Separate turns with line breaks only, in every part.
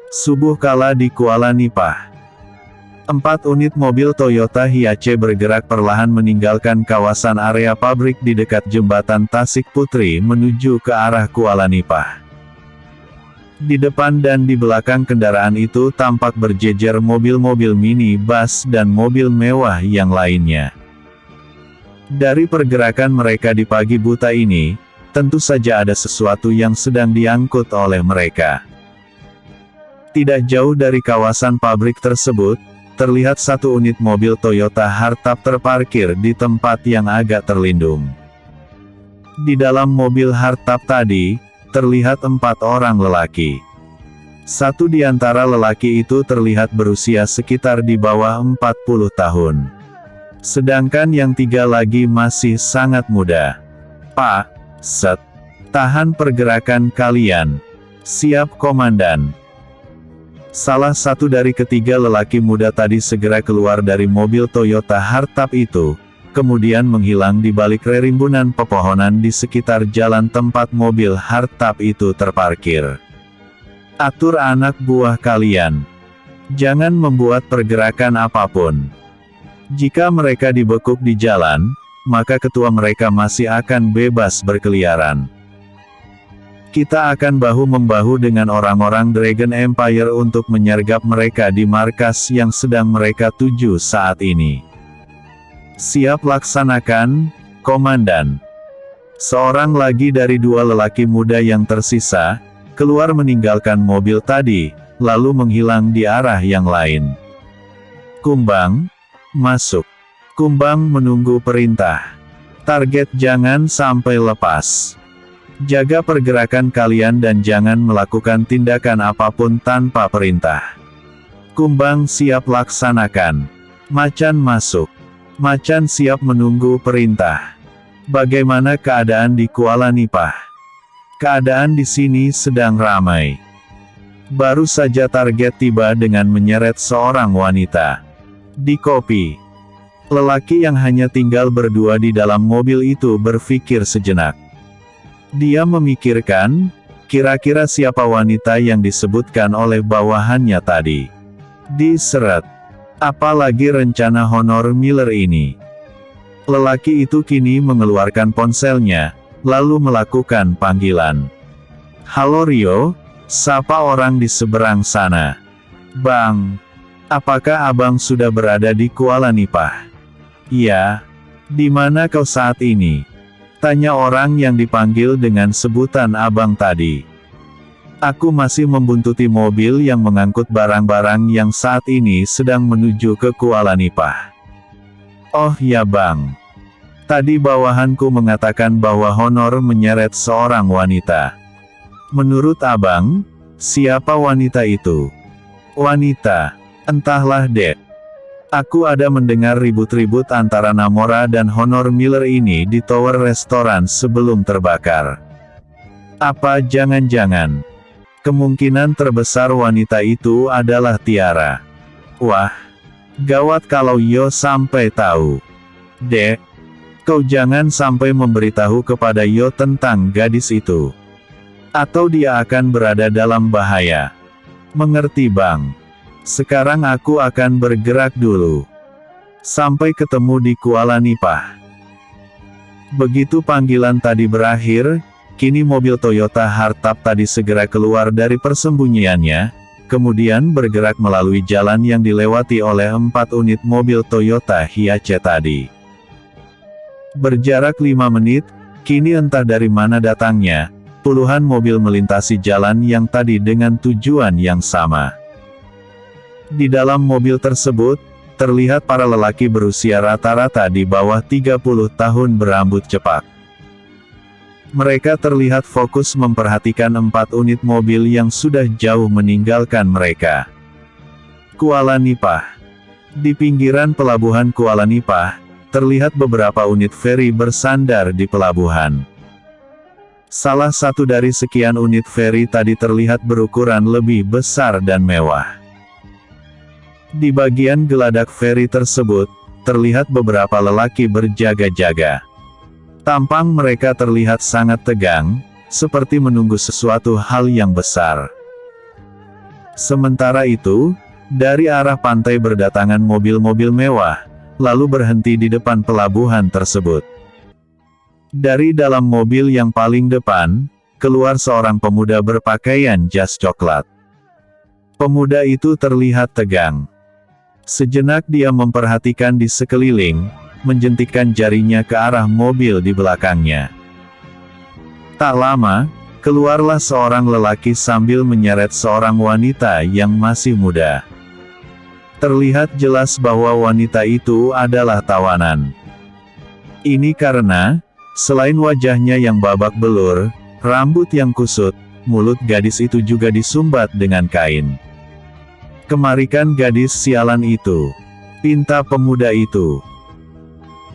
Subuh kala di Kuala Nipah. 4 unit mobil Toyota Hiace bergerak perlahan meninggalkan kawasan area pabrik di dekat jembatan Tasik Putri menuju ke arah Kuala Nipah. Di depan dan di belakang kendaraan itu tampak berjejer mobil-mobil mini bus dan mobil mewah yang lainnya. Dari pergerakan mereka di pagi buta ini, tentu saja ada sesuatu yang sedang diangkut oleh mereka. Tidak jauh dari kawasan pabrik tersebut, terlihat 1 unit mobil Toyota Hartap terparkir di tempat yang agak terlindung. Di dalam mobil Hartap tadi, terlihat 4 orang lelaki. 1 di antara lelaki itu terlihat berusia sekitar di bawah 40 tahun. Sedangkan yang 3 lagi masih sangat muda. "Pak, Set. Tahan pergerakan kalian. Siap komandan." Salah satu dari ketiga lelaki muda tadi segera keluar dari mobil Toyota Hartap itu, kemudian menghilang di balik rerimbunan pepohonan di sekitar jalan tempat mobil Hartap itu terparkir. "Atur anak buah kalian. Jangan membuat pergerakan apapun. Jika mereka dibekuk di jalan, maka ketua mereka masih akan bebas berkeliaran. Kita akan bahu-membahu dengan orang-orang Dragon Empire untuk menyergap mereka di markas yang sedang mereka tuju saat ini." "Siap laksanakan, komandan." Seorang lagi dari 2 lelaki muda yang tersisa, keluar meninggalkan mobil tadi, lalu menghilang di arah yang lain. "Kumbang, masuk." Kumbang menunggu perintah. "Target jangan sampai lepas. Jaga pergerakan kalian dan jangan melakukan tindakan apapun tanpa perintah." "Kumbang siap laksanakan." "Macan masuk." "Macan siap menunggu perintah." "Bagaimana keadaan di Kuala Nipah?" "Keadaan di sini sedang ramai. Baru saja target tiba dengan menyeret seorang wanita." "Di kopi." Lelaki yang hanya tinggal berdua di dalam mobil itu berpikir sejenak. Dia memikirkan, kira-kira siapa wanita yang disebutkan oleh bawahannya tadi. Diseret. Apalagi rencana Honor Miller ini. Lelaki itu kini mengeluarkan ponselnya, lalu melakukan panggilan. "Halo Rio, sapa orang di seberang sana?" "Bang, apakah abang sudah berada di Kuala Nipah?" "Iya. Di mana kau saat ini?" tanya orang yang dipanggil dengan sebutan abang tadi. "Aku masih membuntuti mobil yang mengangkut barang-barang yang saat ini sedang menuju ke Kuala Nipah." "Oh ya bang. Tadi bawahanku mengatakan bahwa Honor menyeret seorang wanita. Menurut abang, siapa wanita itu?" "Wanita? Entahlah dek. Aku ada mendengar ribut-ribut antara Namora dan Honor Miller ini di tower restoran sebelum terbakar. Apa jangan-jangan kemungkinan terbesar wanita itu adalah Tiara? Wah, gawat kalau Yo sampai tahu. Dek, kau jangan sampai memberitahu kepada Yo tentang gadis itu. Atau dia akan berada dalam bahaya." "Mengerti bang. Sekarang aku akan bergerak dulu. Sampai ketemu di Kuala Nipah." Begitu panggilan tadi berakhir, kini mobil Toyota Hartap tadi segera keluar dari persembunyiannya, kemudian bergerak melalui jalan yang dilewati oleh 4 unit mobil Toyota Hiace tadi. Berjarak 5 menit, kini entah dari mana datangnya, puluhan mobil melintasi jalan yang tadi dengan tujuan yang sama. Di dalam mobil tersebut, terlihat para lelaki berusia rata-rata di bawah 30 tahun berambut cepak. Mereka terlihat fokus memperhatikan 4 unit mobil yang sudah jauh meninggalkan mereka. Kuala Nipah. Di pinggiran pelabuhan Kuala Nipah, terlihat beberapa unit feri bersandar di pelabuhan. Salah satu dari sekian unit feri tadi terlihat berukuran lebih besar dan mewah. Di bagian geladak feri tersebut, terlihat beberapa lelaki berjaga-jaga. Tampang mereka terlihat sangat tegang, seperti menunggu sesuatu hal yang besar. Sementara itu, dari arah pantai berdatangan mobil-mobil mewah, lalu berhenti di depan pelabuhan tersebut. Dari dalam mobil yang paling depan, keluar seorang pemuda berpakaian jas coklat. Pemuda itu terlihat tegang. Sejenak dia memperhatikan di sekeliling, menjentikkan jarinya ke arah mobil di belakangnya. Tak lama, keluarlah seorang lelaki sambil menyeret seorang wanita yang masih muda. Terlihat jelas bahwa wanita itu adalah tawanan. Ini karena, selain wajahnya yang babak belur, rambut yang kusut, mulut gadis itu juga disumbat dengan kain. "Kemarikan gadis sialan itu," pinta pemuda itu.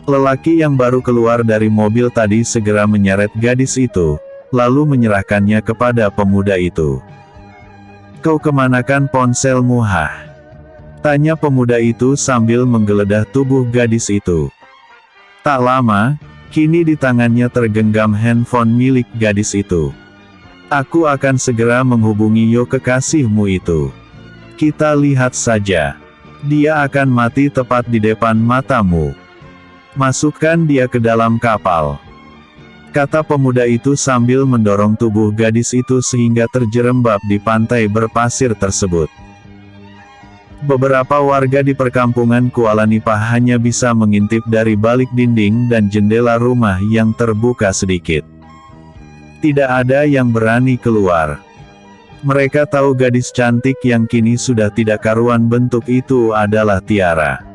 Lelaki yang baru keluar dari mobil tadi segera menyeret gadis itu, lalu menyerahkannya kepada pemuda itu. "Kau kemanakan ponselmu, hah?" tanya pemuda itu sambil menggeledah tubuh gadis itu. Tak lama, kini di tangannya tergenggam handphone milik gadis itu. "Aku akan segera menghubungi Yo kekasihmu itu. Kita lihat saja. Dia akan mati tepat di depan matamu. Masukkan dia ke dalam kapal," kata pemuda itu sambil mendorong tubuh gadis itu sehingga terjerembab di pantai berpasir tersebut. Beberapa warga di perkampungan Kuala Nipah hanya bisa mengintip dari balik dinding dan jendela rumah yang terbuka sedikit. Tidak ada yang berani keluar. Mereka tahu gadis cantik yang kini sudah tidak karuan bentuk itu adalah Tiara.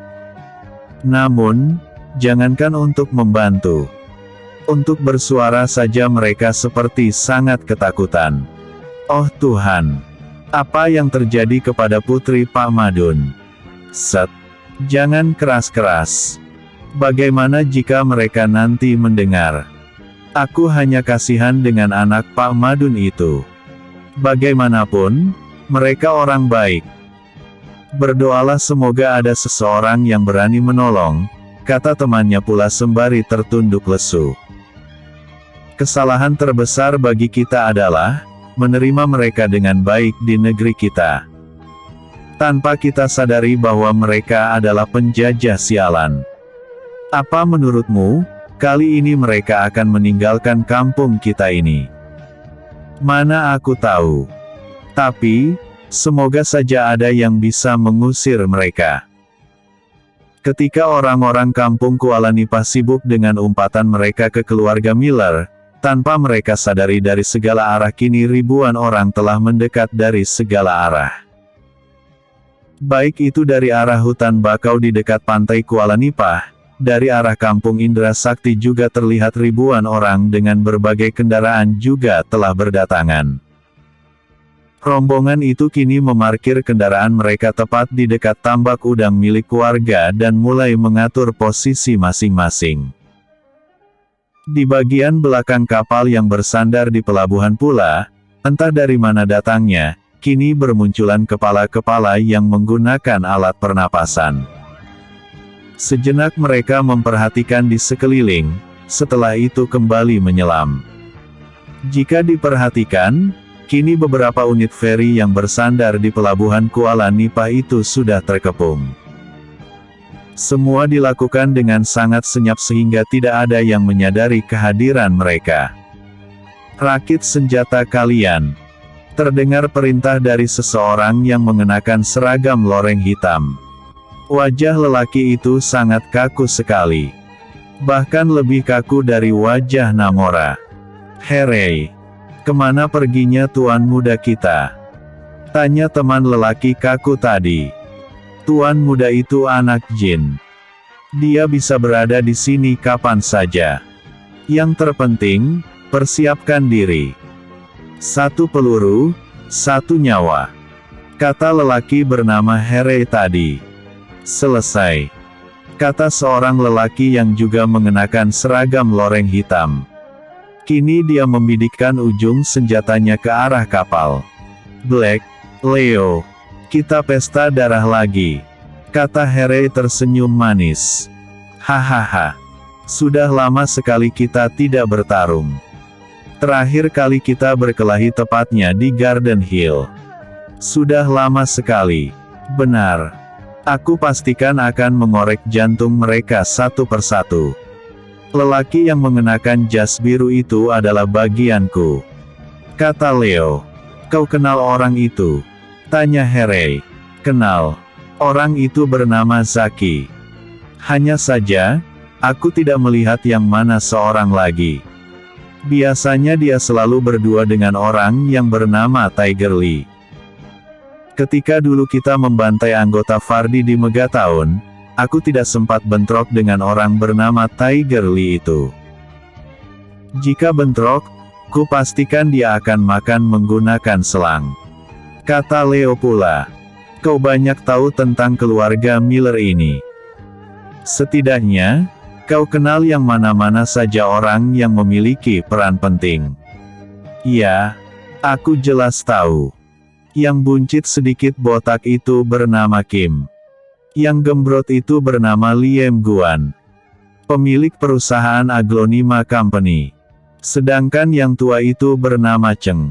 Namun, jangankan untuk membantu. Untuk bersuara saja mereka seperti sangat ketakutan. "Oh Tuhan! Apa yang terjadi kepada putri Pak Madun? Set! Jangan keras-keras. Bagaimana jika mereka nanti mendengar? Aku hanya kasihan dengan anak Pak Madun itu. Bagaimanapun, mereka orang baik. Berdoalah semoga ada seseorang yang berani menolong," kata temannya pula sembari tertunduk lesu. "Kesalahan terbesar bagi kita adalah menerima mereka dengan baik di negeri kita, tanpa kita sadari bahwa mereka adalah penjajah sialan. Apa menurutmu, kali ini mereka akan meninggalkan kampung kita ini?" "Mana aku tahu. Tapi, semoga saja ada yang bisa mengusir mereka." Ketika orang-orang kampung Kuala Nipah sibuk dengan umpatan mereka ke keluarga Miller, tanpa mereka sadari dari segala arah kini ribuan orang telah mendekat dari segala arah. Baik itu dari arah hutan bakau di dekat pantai Kuala Nipah, dari arah kampung Indra Sakti juga terlihat ribuan orang dengan berbagai kendaraan juga telah berdatangan. Rombongan itu kini memarkir kendaraan mereka tepat di dekat tambak udang milik warga dan mulai mengatur posisi masing-masing. Di bagian belakang kapal yang bersandar di pelabuhan pula, entah dari mana datangnya, kini bermunculan kepala-kepala yang menggunakan alat pernapasan. Sejenak mereka memperhatikan di sekeliling, setelah itu kembali menyelam. Jika diperhatikan, kini beberapa unit feri yang bersandar di pelabuhan Kuala Nipah itu sudah terkepung. Semua dilakukan dengan sangat senyap sehingga tidak ada yang menyadari kehadiran mereka. "Rakit senjata kalian!" terdengar perintah dari seseorang yang mengenakan seragam loreng hitam. Wajah lelaki itu sangat kaku sekali. Bahkan lebih kaku dari wajah Namora. "Herei, kemana perginya tuan muda kita?" tanya teman lelaki kaku tadi. Tuan muda itu anak jin. Dia bisa berada di sini kapan saja. Yang terpenting, persiapkan diri. 1 peluru, 1 nyawa, kata lelaki bernama Herei tadi. Selesai, kata seorang lelaki yang juga mengenakan seragam loreng hitam. Kini dia membidikkan ujung senjatanya ke arah kapal. "Black Leo, kita pesta darah lagi," kata Herei tersenyum manis. "Hahaha. Sudah lama sekali kita tidak bertarung. Terakhir kali kita berkelahi tepatnya di Garden Hill. Sudah lama sekali. Benar. Aku pastikan akan mengorek jantung mereka satu persatu. Lelaki yang mengenakan jas biru itu adalah bagianku, kata Leo. Kau kenal orang itu? Tanya Harry. Kenal. Orang itu bernama Zaki. Hanya saja, aku tidak melihat yang mana seorang lagi. Biasanya dia selalu berdua dengan orang yang bernama Tiger Lee. Ketika dulu kita membantai anggota Fardi di Megatown, aku tidak sempat bentrok dengan orang bernama Tiger Lee itu. Jika bentrok, ku pastikan dia akan makan menggunakan selang. Kata Leo pula. Kau banyak tahu tentang keluarga Miller ini. Setidaknya, kau kenal yang mana-mana saja orang yang memiliki peran penting. Iya, aku jelas tahu. Yang buncit sedikit botak itu bernama Kim. Yang gembrot itu bernama Liam Guan, pemilik perusahaan Aglonema Company. Sedangkan yang tua itu bernama Cheng,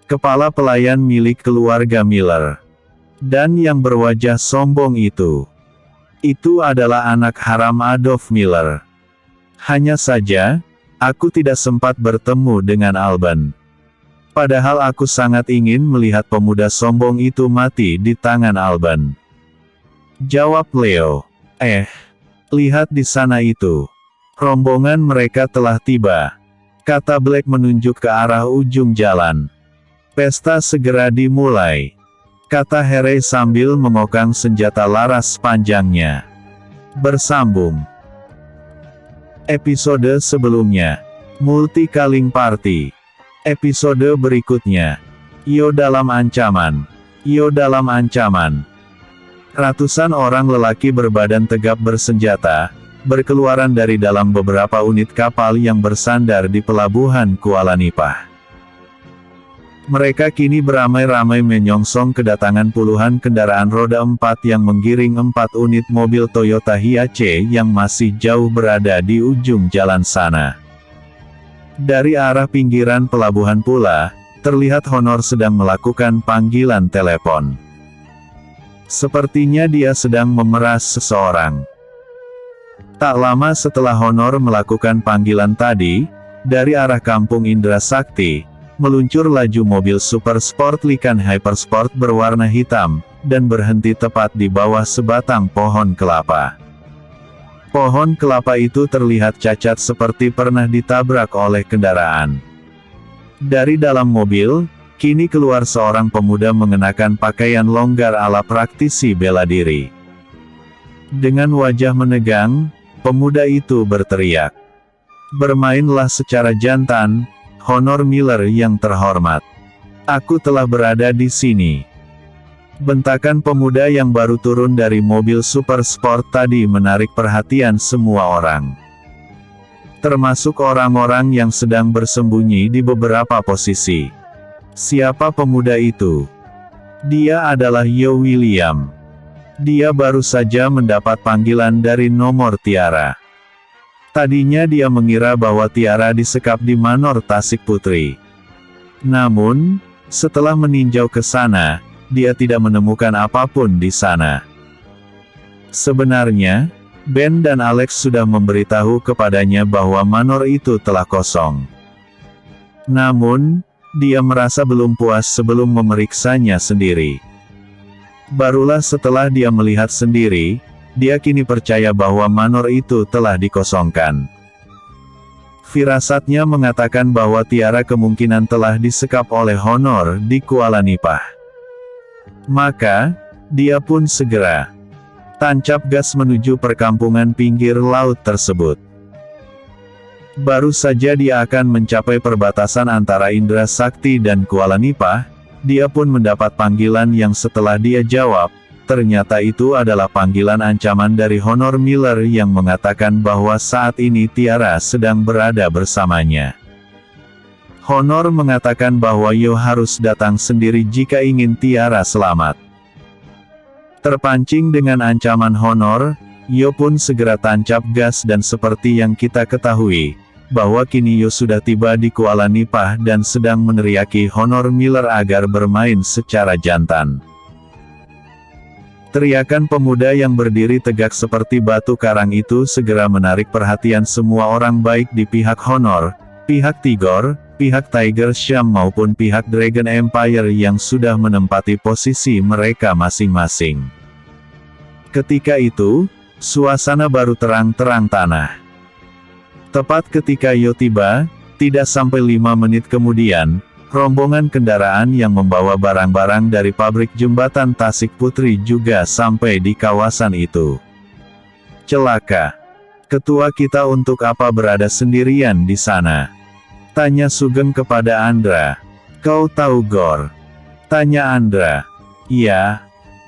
kepala pelayan milik keluarga Miller. Dan yang berwajah sombong itu adalah anak haram Adolf Miller. Hanya saja, aku tidak sempat bertemu dengan Alban. Padahal aku sangat ingin melihat pemuda sombong itu mati di tangan Alban. Jawab Leo. Lihat di sana itu. Rombongan mereka telah tiba. Kata Black menunjuk ke arah ujung jalan. Pesta segera dimulai. Kata Harry sambil memokang senjata laras panjangnya. Bersambung. Episode sebelumnya. Multi-calling party. Episode berikutnya. Yo dalam ancaman. Yo dalam ancaman. Ratusan orang lelaki berbadan tegap bersenjata, berkeluaran dari dalam beberapa unit kapal yang bersandar di pelabuhan Kuala Nipah. Mereka kini beramai-ramai menyongsong kedatangan puluhan kendaraan roda 4 yang menggiring 4 unit mobil Toyota Hiace yang masih jauh berada di ujung jalan sana. Dari arah pinggiran pelabuhan pula, terlihat Honor sedang melakukan panggilan telepon. Sepertinya dia sedang memeras seseorang. Tak lama setelah Honor melakukan panggilan tadi, dari arah kampung Indra Sakti, meluncur laju mobil super sport Lykan Hypersport berwarna hitam, dan berhenti tepat di bawah sebatang pohon kelapa. Pohon kelapa itu terlihat cacat seperti pernah ditabrak oleh kendaraan. Dari dalam mobil, kini keluar seorang pemuda mengenakan pakaian longgar ala praktisi bela diri. Dengan wajah menegang, pemuda itu berteriak. Bermainlah secara jantan, Honor Miller yang terhormat. Aku telah berada di sini. Bentakan pemuda yang baru turun dari mobil super sport tadi menarik perhatian semua orang. Termasuk orang-orang yang sedang bersembunyi di beberapa posisi. Siapa pemuda itu? Dia adalah Yo William. Dia baru saja mendapat panggilan dari nomor Tiara. Tadinya dia mengira bahwa Tiara disekap di Manor Tasik Putri. Namun, setelah meninjau ke sana, dia tidak menemukan apapun di sana. Sebenarnya, Ben dan Alex sudah memberitahu kepadanya bahwa manor itu telah kosong. Namun, dia merasa belum puas sebelum memeriksanya sendiri. Barulah setelah dia melihat sendiri, dia kini percaya bahwa manor itu telah dikosongkan. Firasatnya mengatakan bahwa Tiara kemungkinan telah disekap oleh Honor di Kuala Nipah. Maka, dia pun segera tancap gas menuju perkampungan pinggir laut tersebut. Baru saja dia akan mencapai perbatasan antara Indra Sakti dan Kuala Nipah, dia pun mendapat panggilan yang setelah dia jawab, ternyata itu adalah panggilan ancaman dari Honor Miller yang mengatakan bahwa saat ini Tiara sedang berada bersamanya. Honor mengatakan bahwa Yo harus datang sendiri jika ingin Tiara selamat. Terpancing dengan ancaman Honor, Yo pun segera tancap gas dan seperti yang kita ketahui, bahwa kini Yo sudah tiba di Kuala Nipah dan sedang meneriaki Honor Miller agar bermain secara jantan. Teriakan pemuda yang berdiri tegak seperti batu karang itu segera menarik perhatian semua orang baik di pihak Honor, pihak Tigor, pihak Tiger Sham maupun pihak Dragon Empire yang sudah menempati posisi mereka masing-masing. Ketika itu, suasana baru terang-terang tanah. Tepat ketika Yo tiba, tidak sampai 5 menit kemudian, rombongan kendaraan yang membawa barang-barang dari pabrik jembatan Tasik Putri juga sampai di kawasan itu. Celaka. Ketua kita untuk apa berada sendirian di sana? Tanya Sugeng kepada Andra. Kau tahu Gor? Tanya Andra. Iya.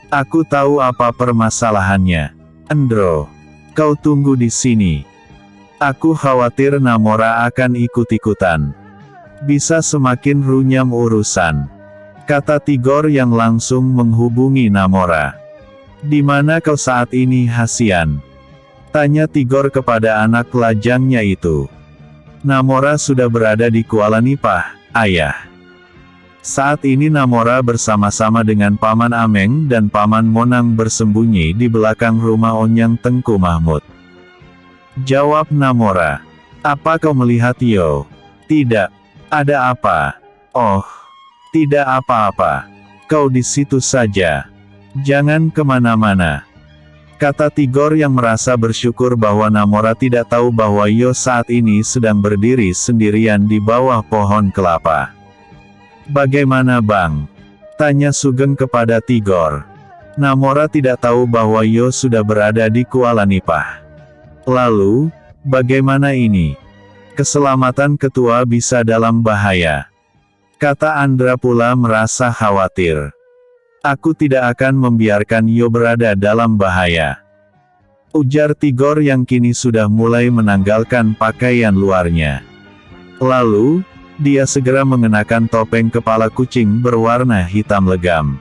Aku tahu apa permasalahannya. Andro. Kau tunggu di sini. Aku khawatir Namora akan ikut-ikutan. Bisa semakin runyam urusan. Kata Tigor yang langsung menghubungi Namora. Di mana kau saat ini Hasian? Tanya Tigor kepada anak lajangnya itu. Namora sudah berada di Kuala Nipah, ayah. Saat ini Namora bersama-sama dengan Paman Ameng dan Paman Monang bersembunyi di belakang rumah Onyang Tengku Mahmud. Jawab Namora. Apa kau melihat Yo? Tidak. Ada apa? Oh. Tidak apa-apa. Kau di situ saja. Jangan kemana-mana. Kata Tigor yang merasa bersyukur bahwa Namora tidak tahu bahwa Yo saat ini sedang berdiri sendirian di bawah pohon kelapa. Bagaimana Bang? Tanya Sugeng kepada Tigor. Namora tidak tahu bahwa Yo sudah berada di Kuala Nipah. Lalu, bagaimana ini? Keselamatan ketua bisa dalam bahaya. Kata Andra pula merasa khawatir. Aku tidak akan membiarkan Yo berada dalam bahaya. Ujar Tigor yang kini sudah mulai menanggalkan pakaian luarnya. Lalu, dia segera mengenakan topeng kepala kucing berwarna hitam legam.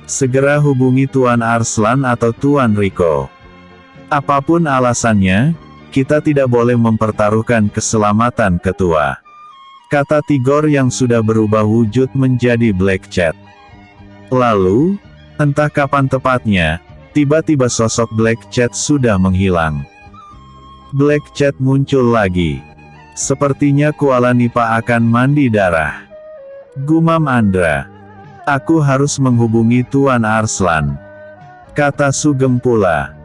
Segera hubungi Tuan Arslan atau Tuan Riko. Apapun alasannya, kita tidak boleh mempertaruhkan keselamatan ketua. Kata Tigor yang sudah berubah wujud menjadi Black Cat. Lalu, entah kapan tepatnya, tiba-tiba sosok Black Cat sudah menghilang. Black Cat muncul lagi. Sepertinya Kuala Nipah akan mandi darah. Gumam Andra. Aku harus menghubungi Tuan Arslan. Kata Sugeng pula.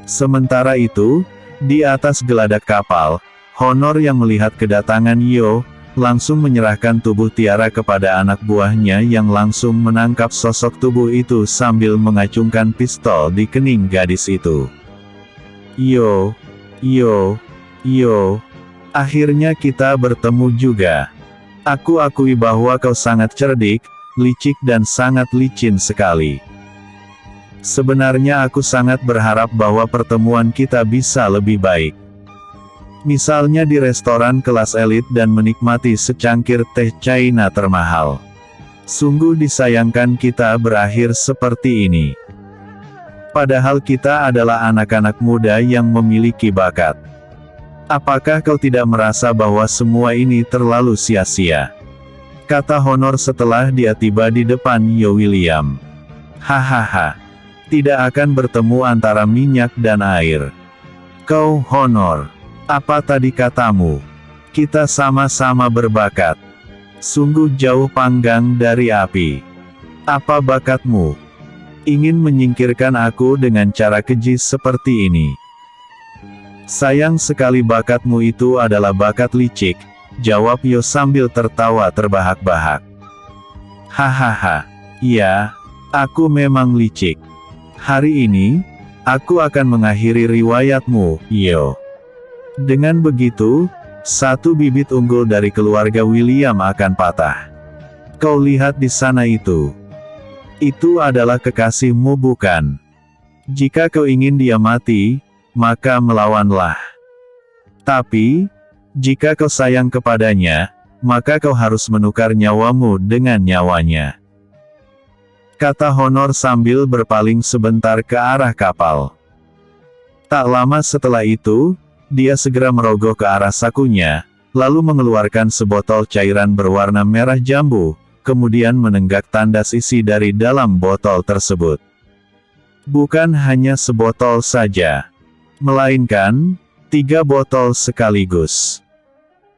Sementara itu, di atas geladak kapal, Honor yang melihat kedatangan Yo, langsung menyerahkan tubuh Tiara kepada anak buahnya yang langsung menangkap sosok tubuh itu sambil mengacungkan pistol di kening gadis itu. Yo, akhirnya kita bertemu juga. Aku akui bahwa kau sangat cerdik, licik dan sangat licin sekali. Sebenarnya aku sangat berharap bahwa pertemuan kita bisa lebih baik. Misalnya di restoran kelas elit dan menikmati secangkir teh China termahal. Sungguh disayangkan kita berakhir seperti ini. Padahal kita adalah anak-anak muda yang memiliki bakat. Apakah kau tidak merasa bahwa semua ini terlalu sia-sia? Kata Honor setelah dia tiba di depan Yo William. Hahaha. Tidak akan bertemu antara minyak dan air. Kau Honor. Apa tadi katamu? Kita sama-sama berbakat. Sungguh jauh panggang dari api. Apa bakatmu? Ingin menyingkirkan aku dengan cara keji seperti ini. Sayang sekali bakatmu itu adalah bakat licik, jawab Yo sambil tertawa terbahak-bahak. Hahaha. Iya, aku memang licik. Hari ini, aku akan mengakhiri riwayatmu, Yo. Dengan begitu, satu bibit unggul dari keluarga William akan patah. Kau lihat di sana itu. Itu adalah kekasihmu bukan? Jika kau ingin dia mati, maka melawanlah. Tapi, jika kau sayang kepadanya, maka kau harus menukar nyawamu dengan nyawanya. Kata Honor sambil berpaling sebentar ke arah kapal. Tak lama setelah itu, dia segera merogoh ke arah sakunya, lalu mengeluarkan sebotol cairan berwarna merah jambu, kemudian menenggak tandas isi dari dalam botol tersebut. Bukan hanya sebotol saja, melainkan 3 botol sekaligus.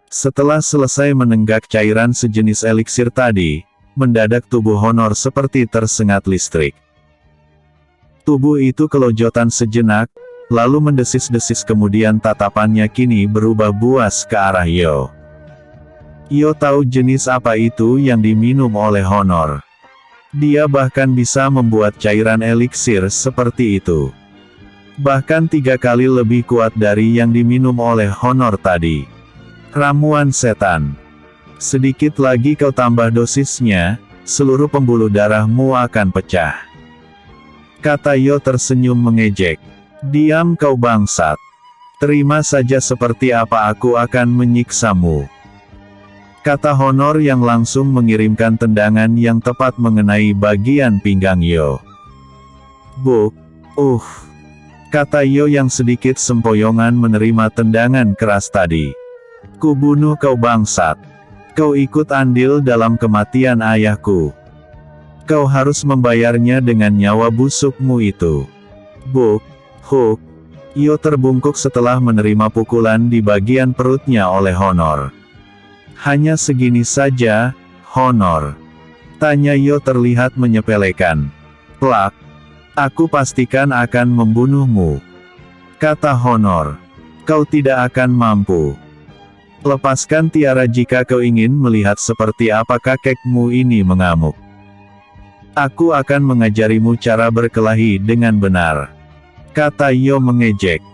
Setelah selesai menenggak cairan sejenis eliksir tadi, mendadak tubuh Honor seperti tersengat listrik. Tubuh itu kelojotan sejenak, lalu mendesis-desis, kemudian tatapannya kini berubah buas ke arah Yo. Yo tahu jenis apa itu yang diminum oleh Honor. Dia bahkan bisa membuat cairan eliksir seperti itu. Bahkan 3 kali lebih kuat dari yang diminum oleh Honor tadi. Ramuan setan. Sedikit lagi kau tambah dosisnya, seluruh pembuluh darahmu akan pecah. Kata Yo tersenyum mengejek. Diam kau bangsat. Terima saja seperti apa aku akan menyiksamu. Kata Honor yang langsung mengirimkan tendangan yang tepat mengenai bagian pinggang Yo. Buk, kata Yo yang sedikit sempoyongan menerima tendangan keras tadi. Kubunuh kau bangsat. Kau ikut andil dalam kematian ayahku. Kau harus membayarnya dengan nyawa busukmu itu. Buk, huk. Yo terbungkuk setelah menerima pukulan di bagian perutnya oleh Honor. Hanya segini saja, Honor? Tanya Yo terlihat menyepelekan. Plak. Aku pastikan akan membunuhmu. Kata Honor. Kau tidak akan mampu. Lepaskan tiara jika kau ingin melihat seperti apa kakekmu ini mengamuk. Aku akan mengajarimu cara berkelahi dengan benar. Kata Yo mengejek.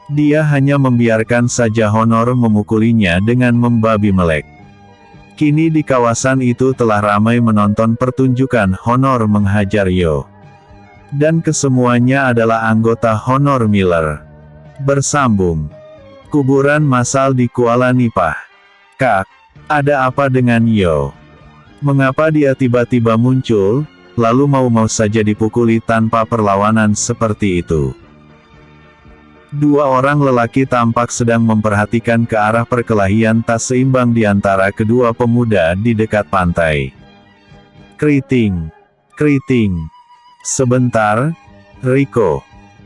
Dia hanya membiarkan saja Honor memukulinya dengan membabi melek. Kini di kawasan itu telah ramai menonton pertunjukan Honor menghajar Yo. Dan kesemuanya adalah anggota Honor Miller. Bersambung. Kuburan massal di Kuala Nipah. Kak, ada apa dengan Yo? Mengapa dia tiba-tiba muncul, lalu mau-mau saja dipukuli tanpa perlawanan seperti itu? 2 orang lelaki tampak sedang memperhatikan ke arah perkelahian tak seimbang di antara kedua pemuda di dekat pantai. Keriting. Sebentar, Rico.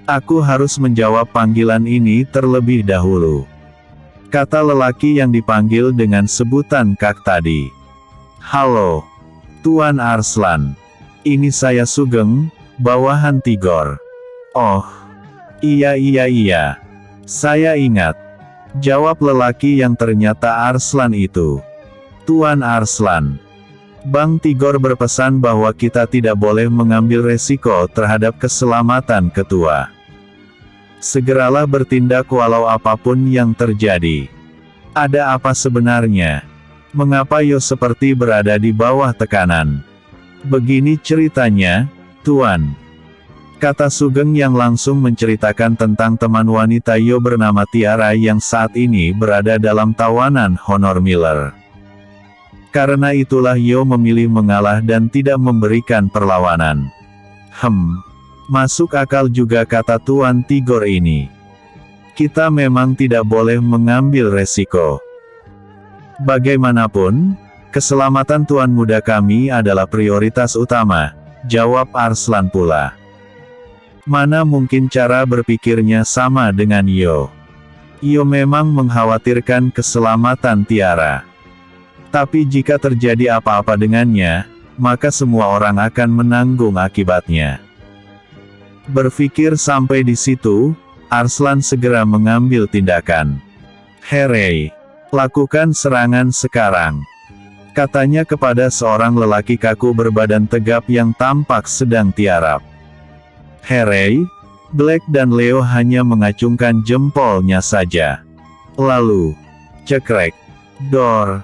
Aku harus menjawab panggilan ini terlebih dahulu. Kata lelaki yang dipanggil dengan sebutan Kak tadi. Halo, Tuan Arslan. Ini saya Sugeng, bawahan Tigor. Oh, iya. Saya ingat. Jawab lelaki yang ternyata Arslan itu. Tuan Arslan. Bang Tigor berpesan bahwa kita tidak boleh mengambil resiko terhadap keselamatan ketua. Segeralah bertindak walau apapun yang terjadi. Ada apa sebenarnya? Mengapa Yo seperti berada di bawah tekanan? Begini ceritanya, Tuan. Kata Sugeng yang langsung menceritakan tentang teman wanita Yo bernama Tiara yang saat ini berada dalam tawanan Honor Miller. Karena itulah Yo memilih mengalah dan tidak memberikan perlawanan. Masuk akal juga kata Tuan Tigor ini. Kita memang tidak boleh mengambil resiko. Bagaimanapun, keselamatan tuan muda kami adalah prioritas utama, jawab Arslan pula. Mana mungkin cara berpikirnya sama dengan Yo. Yo memang mengkhawatirkan keselamatan Tiara. Tapi jika terjadi apa-apa dengannya, maka semua orang akan menanggung akibatnya. Berpikir sampai di situ, Arslan segera mengambil tindakan. Hei, lakukan serangan sekarang. Katanya kepada seorang lelaki kaku berbadan tegap yang tampak sedang tiarap. Hei, Black dan Leo hanya mengacungkan jempolnya saja. Lalu, cekrek, dor.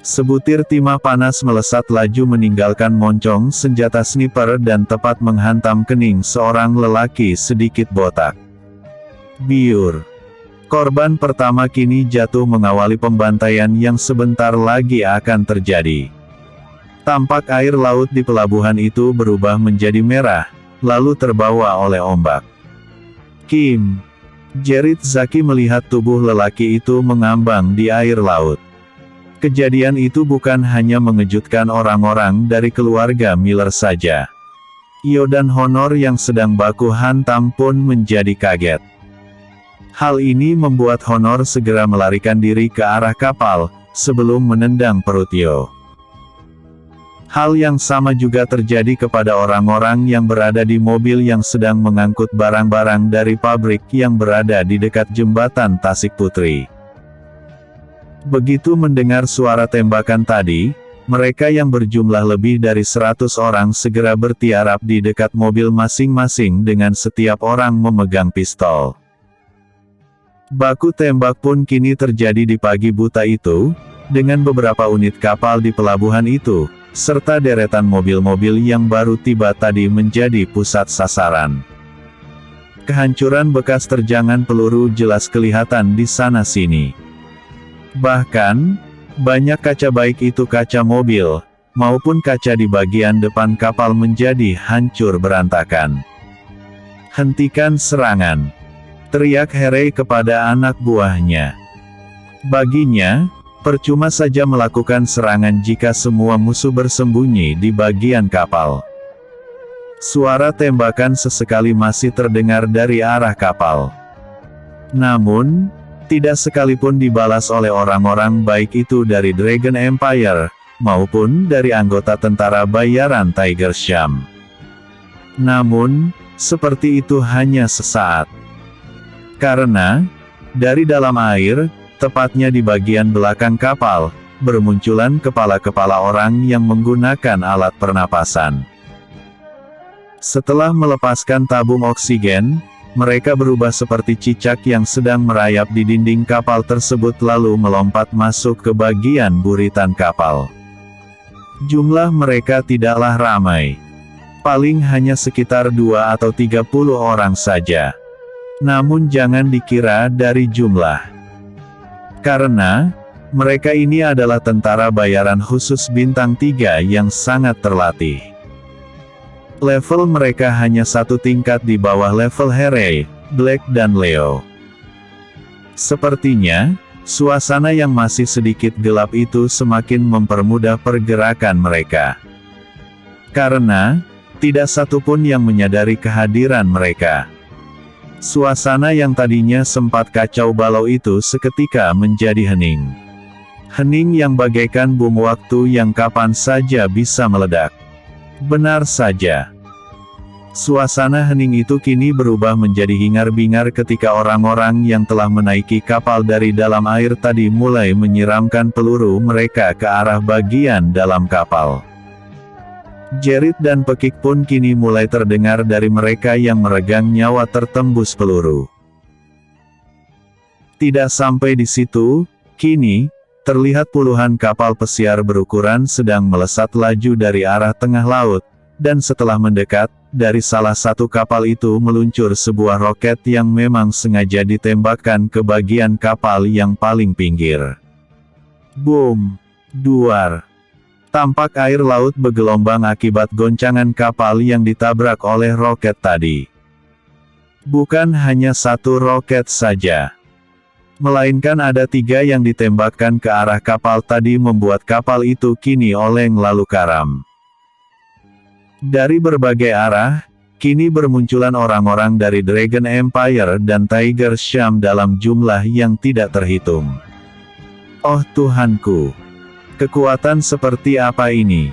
Sebutir timah panas melesat laju meninggalkan moncong senjata sniper dan tepat menghantam kening seorang lelaki sedikit botak. Biur. Korban pertama kini jatuh mengawali pembantaian yang sebentar lagi akan terjadi. Tampak air laut di pelabuhan itu berubah menjadi merah, lalu terbawa oleh ombak. Kim. Jerit Zaki melihat tubuh lelaki itu mengambang di air laut. Kejadian itu bukan hanya mengejutkan orang-orang dari keluarga Miller saja. Io dan Honor yang sedang baku hantam pun menjadi kaget. Hal ini membuat Honor segera melarikan diri ke arah kapal, sebelum menendang perut Io. Hal yang sama juga terjadi kepada orang-orang yang berada di mobil yang sedang mengangkut barang-barang dari pabrik yang berada di dekat jembatan Tasik Putri. Begitu mendengar suara tembakan tadi, mereka yang berjumlah lebih dari 100 orang segera bertiarap di dekat mobil masing-masing dengan setiap orang memegang pistol. Baku tembak pun kini terjadi di pagi buta itu, dengan beberapa unit kapal di pelabuhan itu, serta deretan mobil-mobil yang baru tiba tadi menjadi pusat sasaran. Kehancuran bekas terjangan peluru jelas kelihatan di sana-sini. Bahkan, banyak kaca baik itu kaca mobil, maupun kaca di bagian depan kapal menjadi hancur berantakan. "Hentikan serangan!" teriak Harry kepada anak buahnya. Baginya, percuma saja melakukan serangan jika semua musuh bersembunyi di bagian kapal. Suara tembakan sesekali masih terdengar dari arah kapal. Namun, tidak sekalipun dibalas oleh orang-orang baik itu dari Dragon Empire, maupun dari anggota tentara bayaran Tiger Sham. Namun, seperti itu hanya sesaat. Karena, dari dalam air, tepatnya di bagian belakang kapal, bermunculan kepala-kepala orang yang menggunakan alat pernapasan. Setelah melepaskan tabung oksigen, mereka berubah seperti cicak yang sedang merayap di dinding kapal tersebut lalu melompat masuk ke bagian buritan kapal. Jumlah mereka tidaklah ramai. Paling hanya sekitar 2 atau 30 orang saja. Namun jangan dikira dari jumlah. Karena, mereka ini adalah tentara bayaran khusus bintang 3 yang sangat terlatih. Level mereka hanya satu tingkat di bawah level Harry, Black dan Leo. Sepertinya, suasana yang masih sedikit gelap itu semakin mempermudah pergerakan mereka. Karena, tidak satupun yang menyadari kehadiran mereka. Suasana yang tadinya sempat kacau balau itu seketika menjadi hening. Hening yang bagaikan bom waktu yang kapan saja bisa meledak. Benar saja. Suasana hening itu kini berubah menjadi hingar-bingar ketika orang-orang yang telah menaiki kapal dari dalam air tadi mulai menyiramkan peluru mereka ke arah bagian dalam kapal. Jerit dan pekik pun kini mulai terdengar dari mereka yang meregang nyawa tertembus peluru. Tidak sampai di situ, kini, terlihat puluhan kapal pesiar berukuran sedang melesat laju dari arah tengah laut, dan setelah mendekat, dari salah satu kapal itu meluncur sebuah roket yang memang sengaja ditembakkan ke bagian kapal yang paling pinggir. Boom! Duar! Tampak air laut bergelombang akibat goncangan kapal yang ditabrak oleh roket tadi. Bukan hanya satu roket saja, melainkan ada 3 yang ditembakkan ke arah kapal tadi membuat kapal itu kini oleng lalu karam. Dari berbagai arah, kini bermunculan orang-orang dari Dragon Empire dan Tiger Sham dalam jumlah yang tidak terhitung. Oh Tuhanku! Kekuatan seperti apa ini?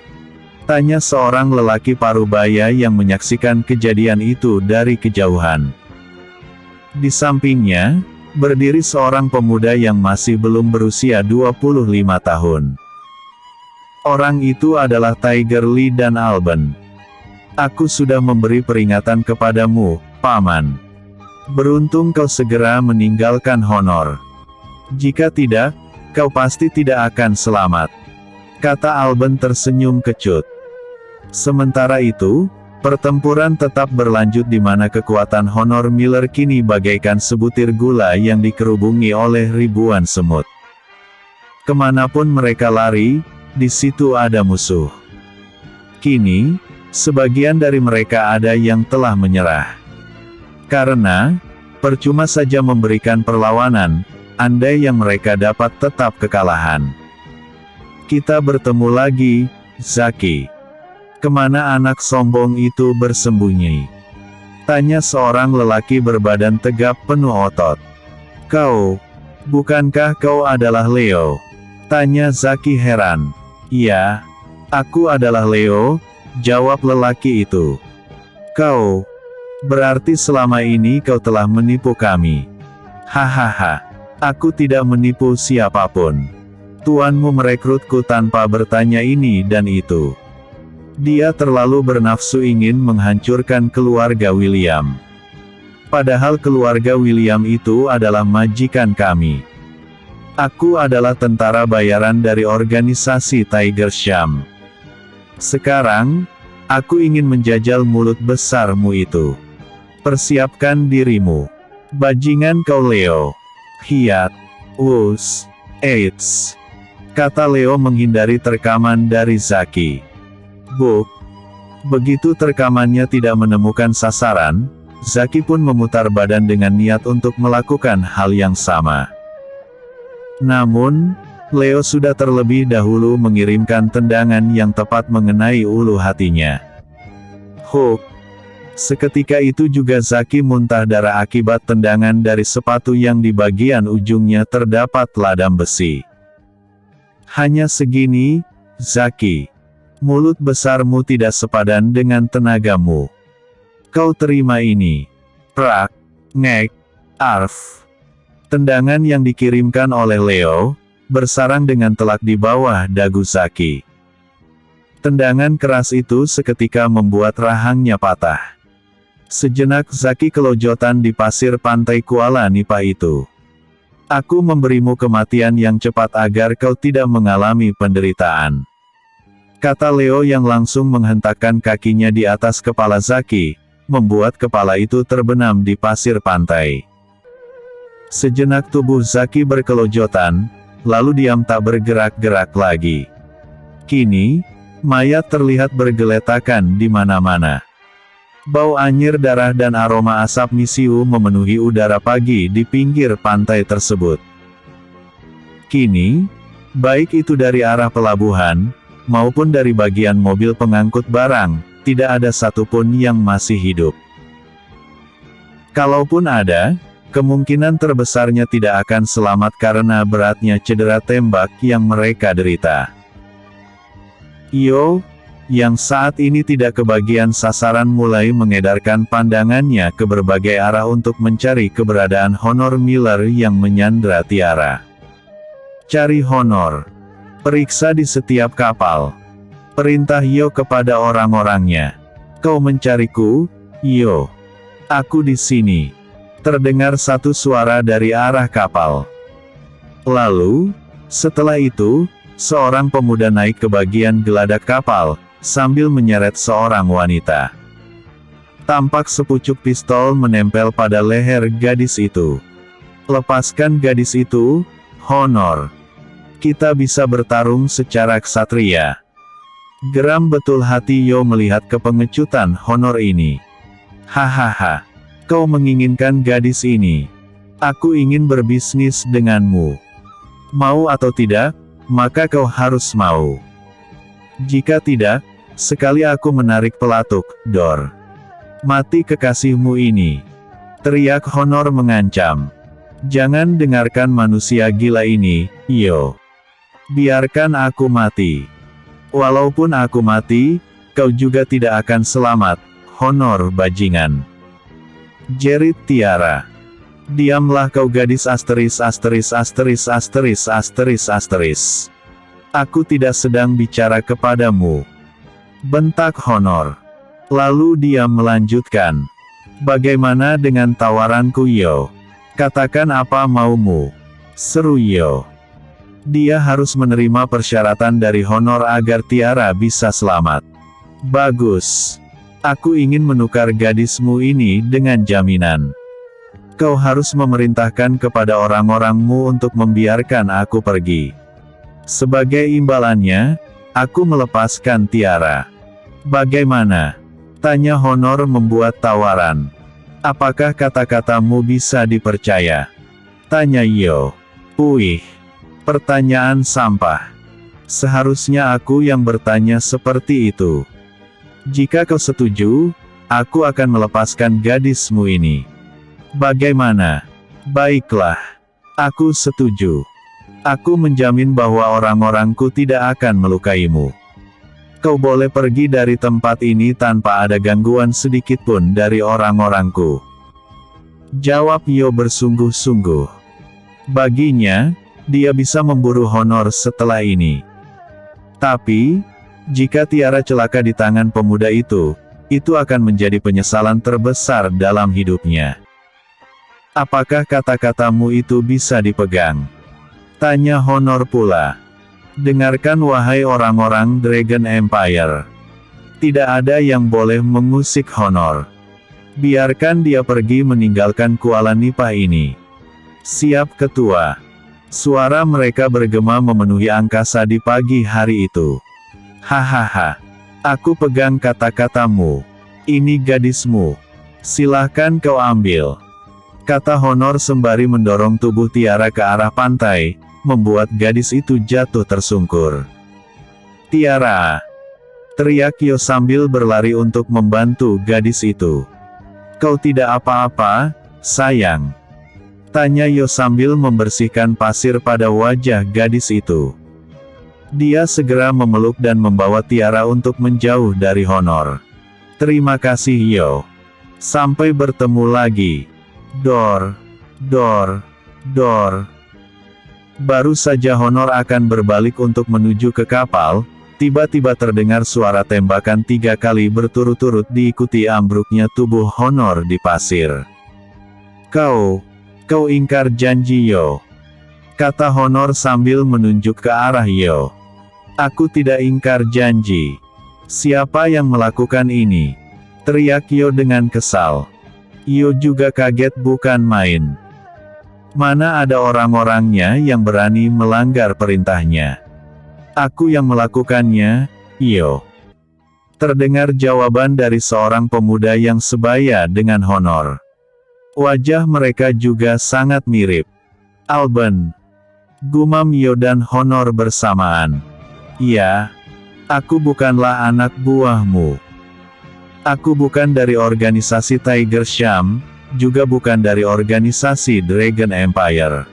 Tanya seorang lelaki parubaya yang menyaksikan kejadian itu dari kejauhan. Di sampingnya, berdiri seorang pemuda yang masih belum berusia 25 tahun. Orang itu adalah Tiger Lee dan Alban. Aku sudah memberi peringatan kepadamu, Paman. Beruntung kau segera meninggalkan Honor. Jika tidak, kau pasti tidak akan selamat. Kata Alban tersenyum kecut. Sementara itu, pertempuran tetap berlanjut di mana kekuatan Honor Miller kini bagaikan sebutir gula yang dikerubungi oleh ribuan semut. Kemanapun mereka lari, di situ ada musuh. Kini, sebagian dari mereka ada yang telah menyerah. Karena, Percuma saja memberikan perlawanan, andai yang mereka dapat tetap kekalahan. Kita bertemu lagi, Zaki. Kemana anak sombong itu bersembunyi? Tanya seorang lelaki berbadan tegap penuh otot. Kau, bukankah kau adalah Leo? Tanya Zaki heran. Iya, aku adalah Leo, jawab lelaki itu. Kau, berarti selama ini kau telah menipu kami. Hahaha, aku tidak menipu siapapun. Tuanmu merekrutku tanpa bertanya ini dan itu. Dia terlalu bernafsu ingin menghancurkan keluarga William. Padahal keluarga William itu adalah majikan kami. Aku adalah tentara bayaran dari organisasi Tiger Sham. Sekarang, aku ingin menjajal mulut besarmu itu. Persiapkan dirimu. Bajingan kau Leo. Hiat. Wus. Eits. Kata Leo menghindari terkaman dari Zaki. Buk. Begitu terkamannya tidak menemukan sasaran, Zaki pun memutar badan dengan niat untuk melakukan hal yang sama. Namun, Leo sudah terlebih dahulu mengirimkan tendangan yang tepat mengenai ulu hatinya. Hook. Seketika itu juga Zaki muntah darah akibat tendangan dari sepatu yang di bagian ujungnya terdapat ladam besi. Hanya segini, Zaki. Mulut besarmu tidak sepadan dengan tenagamu. Kau terima ini. Prak. Ngek. Arf. Tendangan yang dikirimkan oleh Leo, bersarang dengan telak di bawah dagu Zaki. Tendangan keras itu seketika membuat rahangnya patah. Sejenak Zaki kelojotan di pasir pantai Kuala Nipah itu. Aku memberimu kematian yang cepat agar kau tidak mengalami penderitaan. Kata Leo yang langsung menghentakkan kakinya di atas kepala Zaki, membuat kepala itu terbenam di pasir pantai. Sejenak tubuh Zaki berkelojotan, lalu diam tak bergerak-gerak lagi. Kini, mayat terlihat bergeletakan di mana-mana. Bau anyir darah dan aroma asap misiu memenuhi udara pagi di pinggir pantai tersebut. Kini, baik itu dari arah pelabuhan, maupun dari bagian mobil pengangkut barang, tidak ada satupun yang masih hidup. Kalaupun ada, kemungkinan terbesarnya tidak akan selamat karena beratnya cedera tembak yang mereka derita. Yo, yang saat ini tidak kebagian sasaran mulai mengedarkan pandangannya ke berbagai arah untuk mencari keberadaan Honor Miller yang menyandra Tiara. Cari Honor. Periksa di setiap kapal. Perintah Yo kepada orang-orangnya. Kau mencariku, Yo. Aku di sini. Terdengar satu suara dari arah kapal. Lalu, setelah itu, seorang pemuda naik ke bagian geladak kapal, sambil menyeret seorang wanita. Tampak sepucuk pistol menempel pada leher gadis itu. Lepaskan gadis itu, Honor. Kita bisa bertarung secara ksatria. Geram betul hati Yo melihat kepengecutan Honor ini. Hahaha. Kau menginginkan gadis ini. Aku ingin berbisnis denganmu. Mau atau tidak, maka kau harus mau. Jika tidak, sekali aku menarik pelatuk, Dor. Mati kekasihmu ini. Teriak Honor mengancam. Jangan dengarkan manusia gila ini, Yo. Biarkan aku mati. Walaupun aku mati, kau juga tidak akan selamat, Honor bajingan. Jerit Tiara. Diamlah kau gadis asteris. Aku tidak sedang bicara kepadamu. Bentak Honor. Lalu dia melanjutkan. Bagaimana dengan tawaranku Yo? Katakan apa maumu? Seru Yo. Dia harus menerima persyaratan dari Honor agar Tiara bisa selamat. Bagus. Aku ingin menukar gadismu ini dengan jaminan. Kau harus memerintahkan kepada orang-orangmu untuk membiarkan aku pergi. Sebagai imbalannya, aku melepaskan Tiara. Bagaimana? Tanya Honor membuat tawaran. Apakah kata-katamu bisa dipercaya? Tanya Yo. Wih, pertanyaan sampah. Seharusnya aku yang bertanya seperti itu. Jika kau setuju, aku akan melepaskan gadismu ini. Bagaimana? Baiklah. Aku setuju. Aku menjamin bahwa orang-orangku tidak akan melukaimu. Kau boleh pergi dari tempat ini tanpa ada gangguan sedikitpun dari orang-orangku. Jawab Yo bersungguh-sungguh. Baginya, dia bisa memburu honor setelah ini. Tapi, jika Tiara celaka di tangan pemuda itu akan menjadi penyesalan terbesar dalam hidupnya. Apakah kata-katamu itu bisa dipegang? Tanya Honor pula. Dengarkan wahai orang-orang Dragon Empire. Tidak ada yang boleh mengusik Honor. Biarkan dia pergi meninggalkan Kuala Nipah ini. Siap ketua. Suara mereka bergema memenuhi angkasa di pagi hari itu. Hahaha. Aku pegang kata-katamu. Ini gadismu. Silahkan kau ambil. Kata Honor sembari mendorong tubuh Tiara ke arah pantai, membuat gadis itu jatuh tersungkur. Tiara! Teriak Yo sambil berlari untuk membantu gadis itu. Kau tidak apa-apa, sayang? Tanya Yo sambil membersihkan pasir pada wajah gadis itu. Dia segera memeluk dan membawa Tiara untuk menjauh dari Honor. Terima kasih Yo. Sampai bertemu lagi. Dor. Dor. Dor. Baru saja Honor akan berbalik untuk menuju ke kapal, tiba-tiba terdengar suara tembakan 3 kali berturut-turut diikuti ambruknya tubuh Honor di pasir. Kau ingkar janji Yo. Kata Honor sambil menunjuk ke arah Yo. Aku tidak ingkar janji. Siapa yang melakukan ini? Teriak Yo dengan kesal. Yo juga kaget bukan main. Mana ada orang-orangnya yang berani melanggar perintahnya? Aku yang melakukannya, Yo. Terdengar jawaban dari seorang pemuda yang sebaya dengan Honor. Wajah mereka juga sangat mirip. Alban. Gumam Yo dan Honor bersamaan. Ya. Aku bukanlah anak buahmu. Aku bukan dari organisasi Tiger Sham, juga bukan dari organisasi Dragon Empire.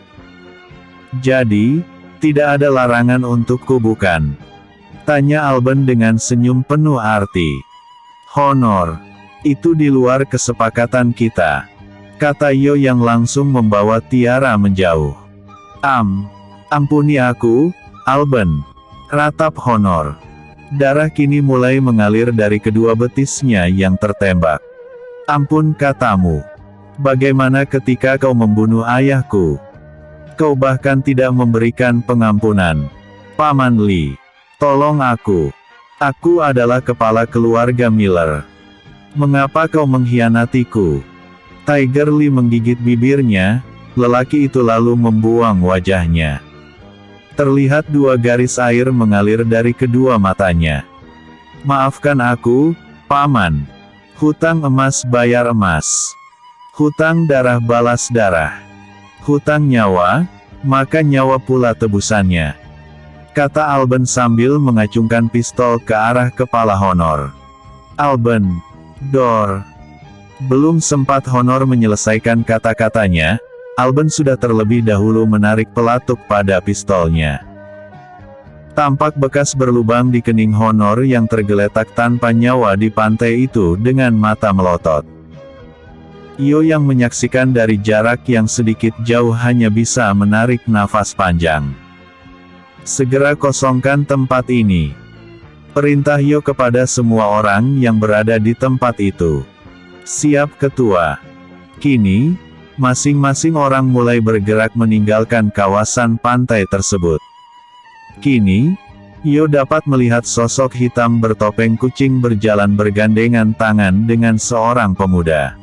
Jadi, tidak ada larangan untukku bukan? Tanya Alban dengan senyum penuh arti. Honor. Itu di luar kesepakatan kita. Kata Yo yang langsung membawa Tiara menjauh. Ampuni aku, Alban. Ratap Honor. Darah kini mulai mengalir dari kedua betisnya yang tertembak. Ampun katamu. Bagaimana ketika kau membunuh ayahku? Kau bahkan tidak memberikan pengampunan. Paman Lee, tolong aku. Aku adalah kepala keluarga Miller. Mengapa kau mengkhianatiku? Tiger Lee menggigit bibirnya, lelaki itu lalu membuang wajahnya. Terlihat 2 garis air mengalir dari kedua matanya. Maafkan aku, Paman. Hutang emas bayar emas. Hutang darah balas darah. Hutang nyawa, maka nyawa pula tebusannya. Kata Alban sambil mengacungkan pistol ke arah kepala Honor. Alban. Dor. Belum sempat Honor menyelesaikan kata-katanya, Alban sudah terlebih dahulu menarik pelatuk pada pistolnya. Tampak bekas berlubang di kening Honor yang tergeletak tanpa nyawa di pantai itu dengan mata melotot. Yo yang menyaksikan dari jarak yang sedikit jauh hanya bisa menarik nafas panjang. Segera kosongkan tempat ini. Perintah Yo kepada semua orang yang berada di tempat itu. Siap ketua. Kini, masing-masing orang mulai bergerak meninggalkan kawasan pantai tersebut. Kini, Yo dapat melihat sosok hitam bertopeng kucing berjalan bergandengan tangan dengan seorang pemuda.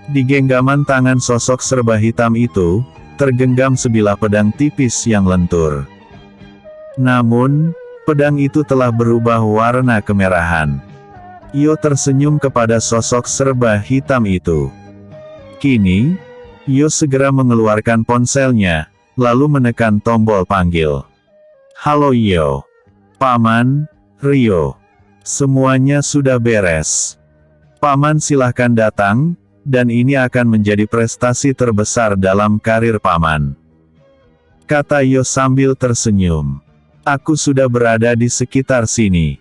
Di genggaman tangan sosok serba hitam itu, tergenggam sebilah pedang tipis yang lentur. Namun, pedang itu telah berubah warna kemerahan. Yo tersenyum kepada sosok serba hitam itu. Kini, Yo segera mengeluarkan ponselnya, lalu menekan tombol panggil. Halo Yo. Paman, Rio. Semuanya sudah beres. Paman silahkan datang, dan ini akan menjadi prestasi terbesar dalam karir Paman. Kata Yo sambil tersenyum. Aku sudah berada di sekitar sini.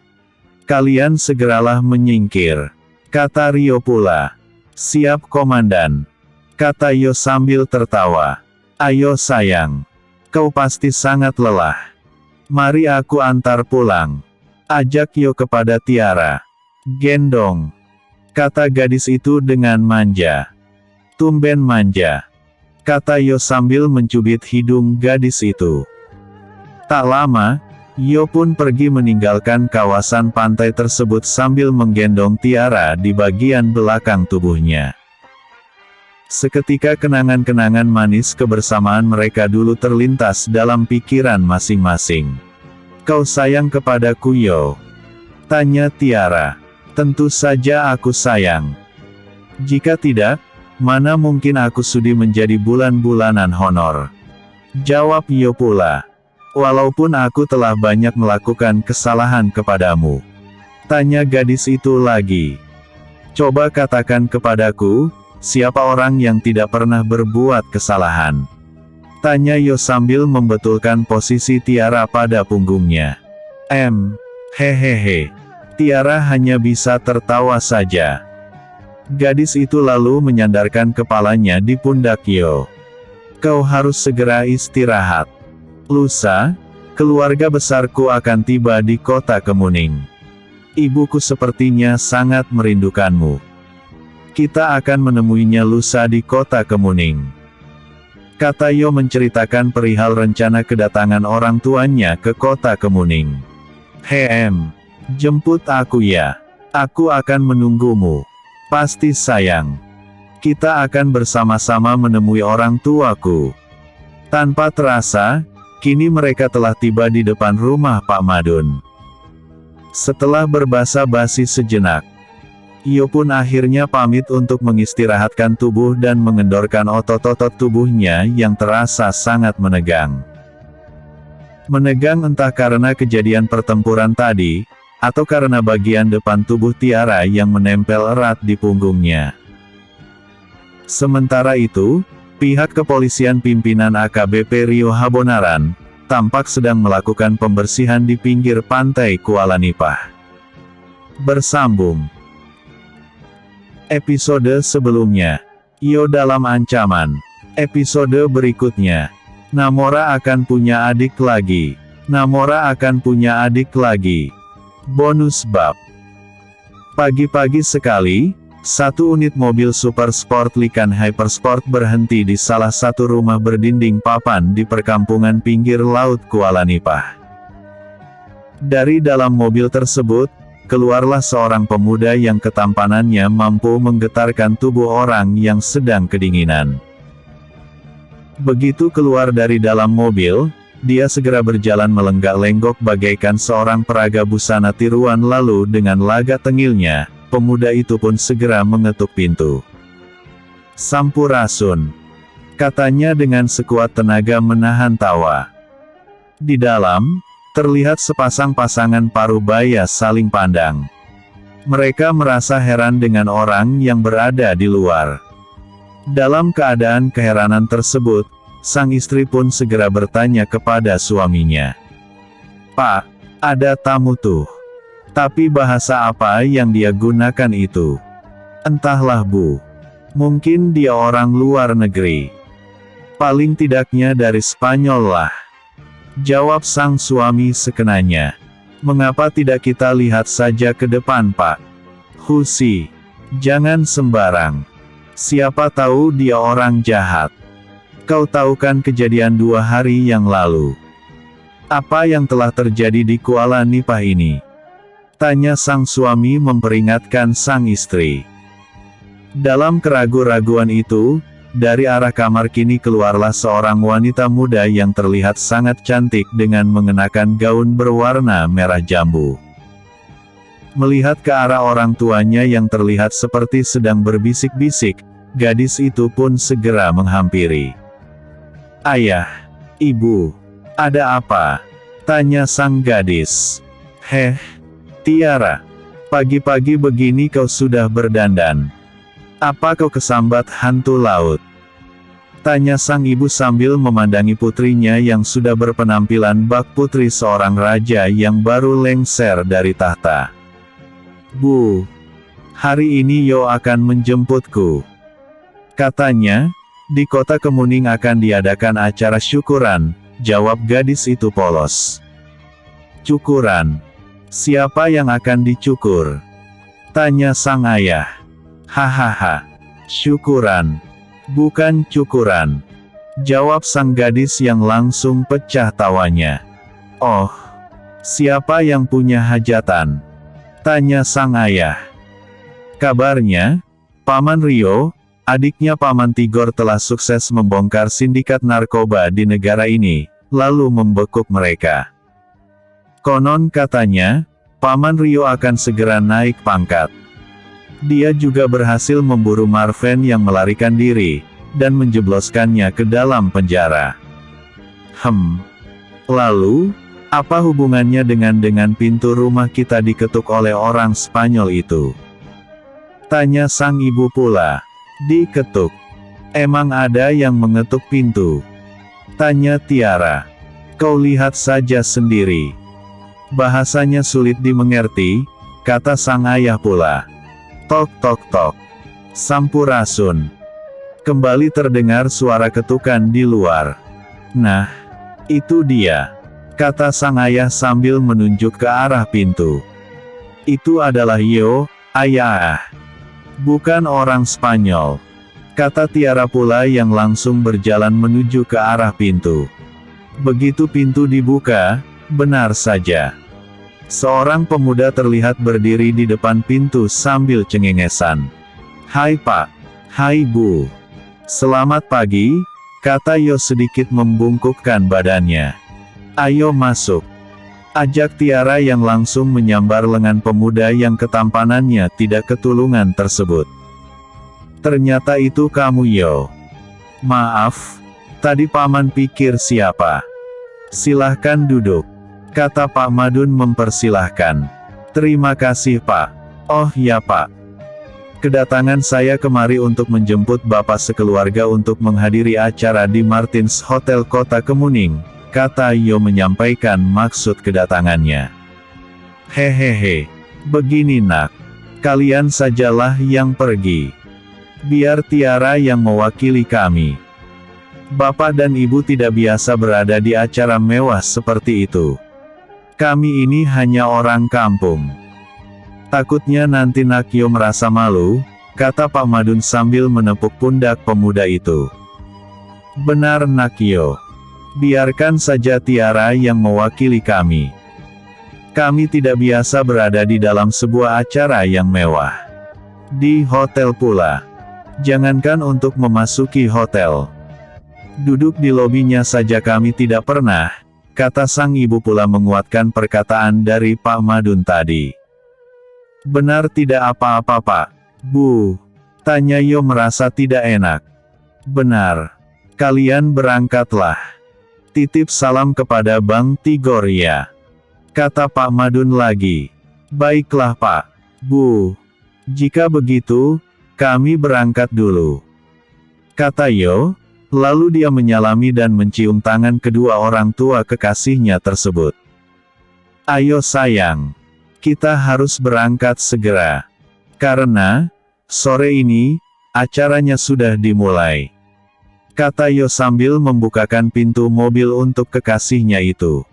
Kalian segeralah menyingkir. Kata Rio pula. Siap Komandan. Kata Yo sambil tertawa. Ayo sayang. Kau pasti sangat lelah. Mari aku antar pulang. Ajak Yo kepada Tiara. Gendong. Kata gadis itu dengan manja. Tumben manja. Kata Yo sambil mencubit hidung gadis itu. Tak lama, Yo pun pergi meninggalkan kawasan pantai tersebut sambil menggendong Tiara di bagian belakang tubuhnya. Seketika kenangan-kenangan manis kebersamaan mereka dulu terlintas dalam pikiran masing-masing. Kau sayang kepadaku Yo? Tanya Tiara. Tentu saja aku sayang. Jika tidak, mana mungkin aku sudi menjadi bulan-bulanan honor? Jawab Yo pula. Walaupun aku telah banyak melakukan kesalahan kepadamu. Tanya gadis itu lagi. Coba katakan kepadaku, siapa orang yang tidak pernah berbuat kesalahan? Tanya Yo sambil membetulkan posisi Tiara pada punggungnya. Hehehe. Tiara hanya bisa tertawa saja. Gadis itu lalu menyandarkan kepalanya di pundak Yo. Kau harus segera istirahat. Lusa, keluarga besarku akan tiba di kota Kemuning. Ibuku sepertinya sangat merindukanmu. Kita akan menemuinya lusa di kota Kemuning. Kata Yo menceritakan perihal rencana kedatangan orang tuanya ke kota Kemuning. Jemput aku ya. Aku akan menunggumu. Pasti sayang. Kita akan bersama-sama menemui orang tuaku. Tanpa terasa, kini mereka telah tiba di depan rumah Pak Madun. Setelah berbasa-basi sejenak, Yo pun akhirnya pamit untuk mengistirahatkan tubuh dan mengendorkan otot-otot tubuhnya yang terasa sangat menegang. Menegang entah karena kejadian pertempuran tadi, atau karena bagian depan tubuh Tiara yang menempel erat di punggungnya. Sementara itu, pihak kepolisian pimpinan AKBP Rio Habonaran, tampak sedang melakukan pembersihan di pinggir pantai Kuala Nipah. Bersambung. Episode sebelumnya. Yo dalam ancaman. Episode berikutnya. Namora akan punya adik lagi. Namora akan punya adik lagi. Bonus bab. Pagi-pagi sekali, satu unit mobil super sport Likan Hypersport berhenti di salah satu rumah berdinding papan di perkampungan pinggir laut Kuala Nipah. Dari dalam mobil tersebut, keluarlah seorang pemuda yang ketampanannya mampu menggetarkan tubuh orang yang sedang kedinginan. Begitu keluar dari dalam mobil, dia segera berjalan melenggak-lenggok bagaikan seorang peraga busana tiruan, lalu dengan lagak tengilnya, pemuda itu pun segera mengetuk pintu. Sampurasun. Katanya dengan sekuat tenaga menahan tawa. Di dalam, terlihat sepasang pasangan parubaya saling pandang. Mereka merasa heran dengan orang yang berada di luar. Dalam keadaan keheranan tersebut, sang istri pun segera bertanya kepada suaminya. Pak, ada tamu tuh. Tapi bahasa apa yang dia gunakan itu? Entahlah Bu. Mungkin dia orang luar negeri. Paling tidaknya dari Spanyol lah. Jawab sang suami sekenanya. Mengapa tidak kita lihat saja ke depan Pak? Husi. Jangan sembarang. Siapa tahu dia orang jahat. Kau tahu kan kejadian 2 hari yang lalu? Apa yang telah terjadi di Kuala Nipah ini? Tanya sang suami memperingatkan sang istri. Dalam keraguan-raguan itu, dari arah kamar kini keluarlah seorang wanita muda yang terlihat sangat cantik dengan mengenakan gaun berwarna merah jambu. Melihat ke arah orang tuanya yang terlihat seperti sedang berbisik-bisik, gadis itu pun segera menghampiri. "Ayah, Ibu, ada apa?" tanya sang gadis. "Heh, Tiara, pagi-pagi begini kau sudah berdandan. Apa kau kesambat hantu laut?" tanya sang ibu sambil memandangi putrinya yang sudah berpenampilan bak putri seorang raja yang baru lengser dari tahta. "Bu, hari ini Yo akan menjemputku. Katanya, di kota Kemuning akan diadakan acara syukuran," jawab gadis itu polos. "Cukuran? Siapa yang akan dicukur?" tanya sang ayah. "Hahaha, syukuran. Bukan cukuran," jawab sang gadis yang langsung pecah tawanya. "Oh, siapa yang punya hajatan?" tanya sang ayah. Kabarnya, Paman Rio, adiknya Paman Tigor telah sukses membongkar sindikat narkoba di negara ini, lalu membekuk mereka. Konon katanya, Paman Rio akan segera naik pangkat. Dia juga berhasil memburu Marven yang melarikan diri, dan menjebloskannya ke dalam penjara. Lalu, apa hubungannya dengan pintu rumah kita diketuk oleh orang Spanyol itu?" tanya sang ibu pula. "Diketuk? Emang ada yang mengetuk pintu?" tanya Tiara. "Kau lihat saja sendiri. Bahasanya sulit dimengerti," kata sang ayah pula. Tok tok tok. Sampurasun. Kembali terdengar suara ketukan di luar. "Nah, itu dia," kata sang ayah sambil menunjuk ke arah pintu. "Itu adalah Yo, ayah. Bukan orang Spanyol," kata Tiara pula yang langsung berjalan menuju ke arah pintu. Begitu pintu dibuka, benar saja, seorang pemuda terlihat berdiri di depan pintu sambil cengengesan. "Hai Pak, hai Bu. Selamat pagi," kata Yo sedikit membungkukkan badannya. "Ayo masuk," ajak Tiara yang langsung menyambar lengan pemuda yang ketampanannya tidak ketulungan tersebut. "Ternyata itu kamu Yo. Maaf, tadi Paman pikir siapa. Silahkan duduk," kata Pak Madun mempersilahkan. "Terima kasih Pak." "Oh ya Pak. Kedatangan saya kemari untuk menjemput Bapak sekeluarga untuk menghadiri acara di Martins Hotel Kota Kemuning," kata Yo menyampaikan maksud kedatangannya. "Hehehe. Begini nak. Kalian sajalah yang pergi. Biar Tiara yang mewakili kami. Bapak dan Ibu tidak biasa berada di acara mewah seperti itu. Kami ini hanya orang kampung. Takutnya nanti Nakyo merasa malu," kata Pak Madun sambil menepuk pundak pemuda itu. "Benar Nakyo. Biarkan saja Tiara yang mewakili kami. Kami tidak biasa berada di dalam sebuah acara yang mewah. Di hotel pula. Jangankan untuk memasuki hotel. Duduk di lobinya saja kami tidak pernah," kata sang ibu pula menguatkan perkataan dari Pak Madun tadi. "Benar tidak apa-apa Pak, Bu?" tanya Yo merasa tidak enak. "Benar. Kalian berangkatlah. Titip salam kepada Bang Tigor ya," kata Pak Madun lagi. "Baiklah Pak, Bu. Jika begitu, kami berangkat dulu," kata Yo. Lalu dia menyalami dan mencium tangan kedua orang tua kekasihnya tersebut. "Ayo sayang. Kita harus berangkat segera. Karena, sore ini, acaranya sudah dimulai," kata Yo sambil membukakan pintu mobil untuk kekasihnya itu.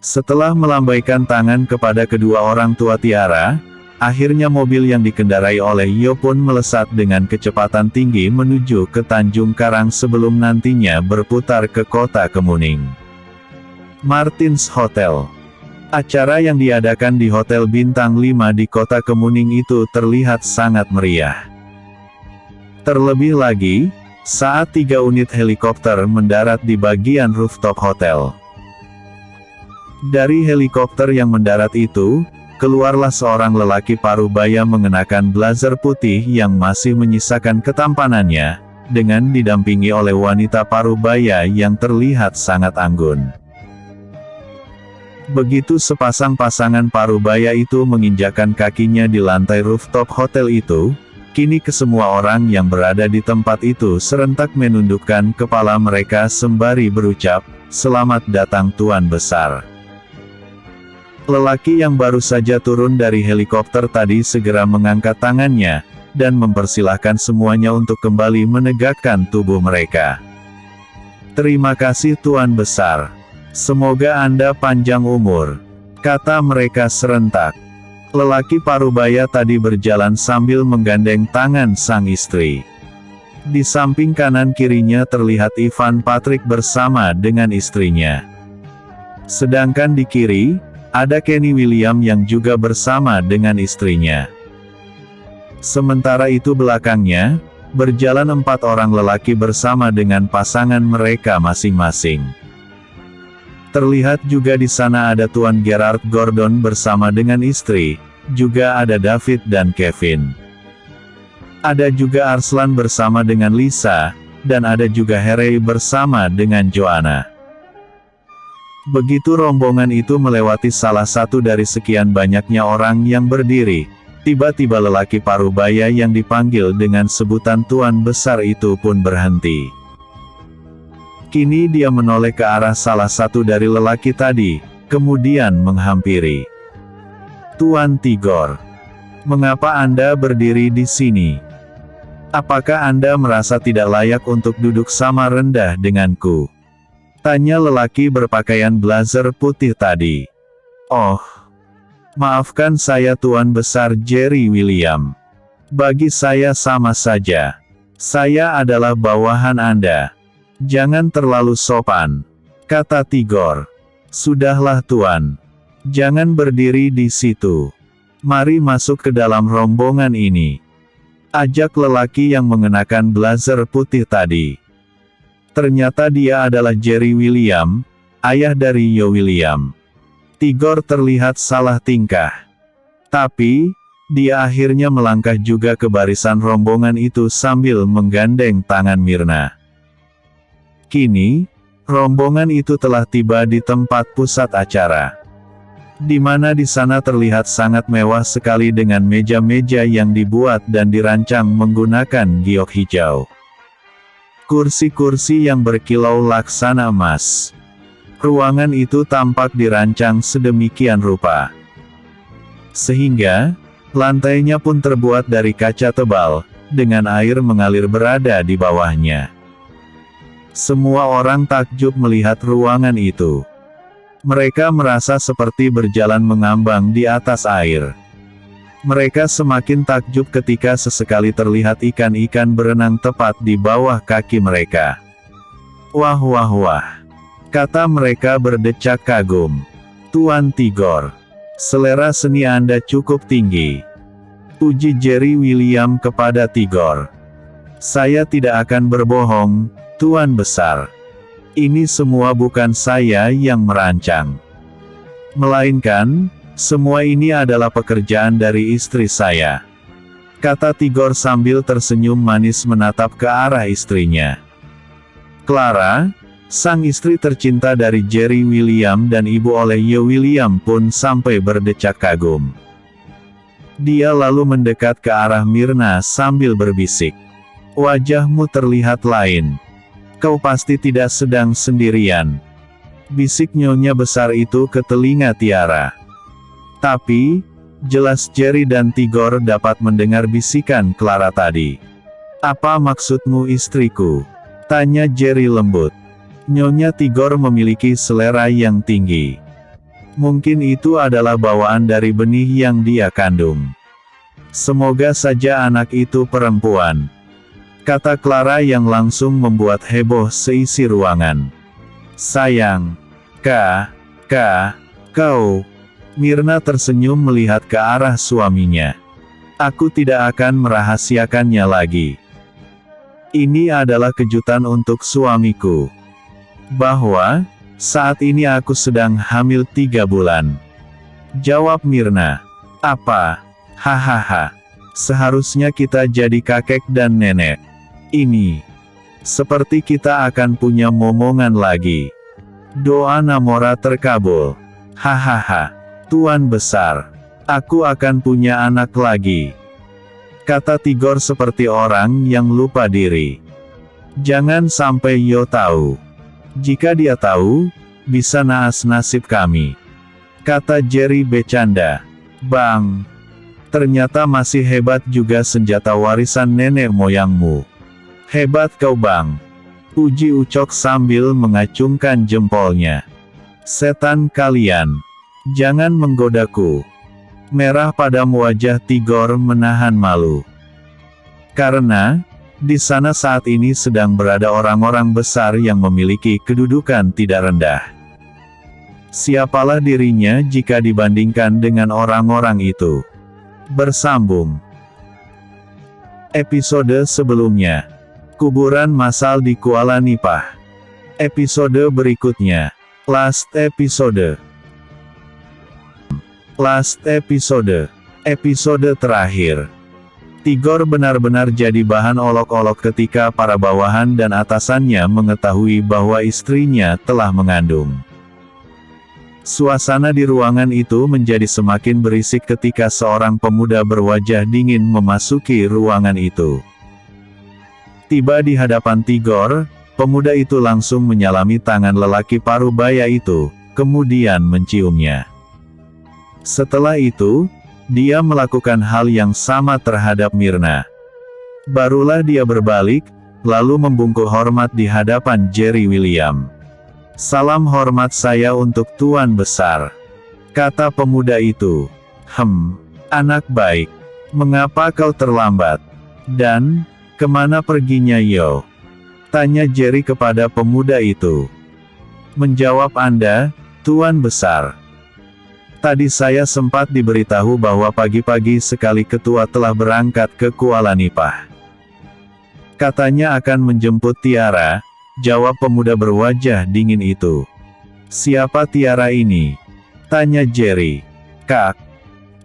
Setelah melambaikan tangan kepada kedua orang tua Tiara, akhirnya mobil yang dikendarai oleh Yo pun melesat dengan kecepatan tinggi menuju ke Tanjung Karang sebelum nantinya berputar ke Kota Kemuning. Martins Hotel. Acara yang diadakan di Hotel Bintang 5 di Kota Kemuning itu terlihat sangat meriah. Terlebih lagi, saat 3 unit helikopter mendarat di bagian rooftop hotel. Dari helikopter yang mendarat itu, keluarlah seorang lelaki parubaya mengenakan blazer putih yang masih menyisakan ketampanannya, dengan didampingi oleh wanita parubaya yang terlihat sangat anggun. Begitu sepasang pasangan parubaya itu menginjakkan kakinya di lantai rooftop hotel itu, kini kesemua orang yang berada di tempat itu serentak menundukkan kepala mereka sembari berucap, "Selamat datang Tuan Besar." Lelaki yang baru saja turun dari helikopter tadi segera mengangkat tangannya, dan mempersilahkan semuanya untuk kembali menegakkan tubuh mereka. "Terima kasih Tuan Besar. Semoga Anda panjang umur," kata mereka serentak. Lelaki parubaya tadi berjalan sambil menggandeng tangan sang istri. Di samping kanan kirinya terlihat Ivan Patrick bersama dengan istrinya. Sedangkan di kiri, ada Kenny William yang juga bersama dengan istrinya. Sementara itu belakangnya, berjalan 4 orang lelaki bersama dengan pasangan mereka masing-masing. Terlihat juga di sana ada Tuan Gerard Gordon bersama dengan istri, juga ada David dan Kevin. Ada juga Arslan bersama dengan Lisa, dan ada juga Harry bersama dengan Joanna. Begitu rombongan itu melewati salah satu dari sekian banyaknya orang yang berdiri, tiba-tiba lelaki parubaya yang dipanggil dengan sebutan Tuan Besar itu pun berhenti. Kini dia menoleh ke arah salah satu dari lelaki tadi, kemudian menghampiri. "Tuan Tigor, mengapa Anda berdiri di sini? Apakah Anda merasa tidak layak untuk duduk sama rendah denganku?" tanya lelaki berpakaian blazer putih tadi. "Oh, maafkan saya Tuan Besar Jerry William. Bagi saya sama saja. Saya adalah bawahan Anda. Jangan terlalu sopan," kata Tigor. "Sudahlah Tuan. Jangan berdiri di situ. Mari masuk ke dalam rombongan ini," ajak lelaki yang mengenakan blazer putih tadi. Ternyata dia adalah Jerry William, ayah dari Yo William. Tigor terlihat salah tingkah. Tapi, dia akhirnya melangkah juga ke barisan rombongan itu sambil menggandeng tangan Mirna. Kini, rombongan itu telah tiba di tempat pusat acara. Di mana di sana terlihat sangat mewah sekali dengan meja-meja yang dibuat dan dirancang menggunakan giok hijau. Kursi-kursi yang berkilau laksana emas. Ruangan itu tampak dirancang sedemikian rupa, sehingga, lantainya pun terbuat dari kaca tebal, dengan air mengalir berada di bawahnya. Semua orang takjub melihat ruangan itu. Mereka merasa seperti berjalan mengambang di atas air. Mereka semakin takjub ketika sesekali terlihat ikan-ikan berenang tepat di bawah kaki mereka. "Wah wah wah," kata mereka berdecak kagum. "Tuan Tigor, selera seni Anda cukup tinggi," puji Jerry William kepada Tigor. "Saya tidak akan berbohong, Tuan Besar. Ini semua bukan saya yang merancang. Melainkan, semua ini adalah pekerjaan dari istri saya," kata Tigor sambil tersenyum manis menatap ke arah istrinya. Clara, sang istri tercinta dari Jerry William dan ibu oleh Yo William pun sampai berdecak kagum. Dia lalu mendekat ke arah Mirna sambil berbisik. "Wajahmu terlihat lain. Kau pasti tidak sedang sendirian," bisik nyonya besar itu ke telinga Tiara. Tapi, jelas Jerry dan Tigor dapat mendengar bisikan Clara tadi. "Apa maksudmu istriku?" tanya Jerry lembut. Nyonya Tigor memiliki selera yang tinggi. Mungkin itu adalah bawaan dari benih yang dia kandung. Semoga saja anak itu perempuan, kata Clara yang langsung membuat heboh seisi ruangan. "Sayang, kau..." Mirna tersenyum melihat ke arah suaminya. "Aku tidak akan merahasiakannya lagi. Ini adalah kejutan untuk suamiku. Bahwa, saat ini aku sedang hamil 3 bulan," jawab Mirna. Apa? Hahaha. Seharusnya kita jadi kakek dan nenek. Ini. Seperti kita akan punya momongan lagi. Doa Namora terkabul. Hahaha. Tuan besar. Aku akan punya anak lagi. Kata Tigor seperti orang yang lupa diri. Jangan sampai Yo tahu. Jika dia tahu, bisa naas nasib kami. Kata Jerry bercanda. Bang. Ternyata masih hebat juga senjata warisan nenek moyangmu. Hebat kau bang. Puji Ucok sambil mengacungkan jempolnya. Setan kalian. Jangan menggodaku. Merah padam wajah Tigor menahan malu. Karena, di sana saat ini sedang berada orang-orang besar yang memiliki kedudukan tidak rendah. Siapalah dirinya jika dibandingkan dengan orang-orang itu. Bersambung. Episode sebelumnya. Kuburan massal di Kuala Nipah. Episode berikutnya. Last episode. Episode terakhir. Tigor benar-benar jadi bahan olok-olok ketika para bawahan dan atasannya mengetahui bahwa istrinya telah mengandung. Suasana di ruangan itu menjadi semakin berisik ketika seorang pemuda berwajah dingin memasuki ruangan itu. Tiba di hadapan Tigor, pemuda itu langsung menyalami tangan lelaki parubaya itu, kemudian menciumnya. Setelah itu, dia melakukan hal yang sama terhadap Myrna. Barulah dia berbalik, lalu membungkuk hormat di hadapan Jerry William. Salam hormat saya untuk Tuan Besar. Kata pemuda itu. Anak baik. Mengapa kau terlambat? Dan, kemana perginya Yo? Tanya Jerry kepada pemuda itu. Menjawab Anda, Tuan Besar. Tadi saya sempat diberitahu bahwa pagi-pagi sekali ketua telah berangkat ke Kuala Nipah. Katanya akan menjemput Tiara, jawab pemuda berwajah dingin itu. Siapa Tiara ini? Tanya Jerry. Kak,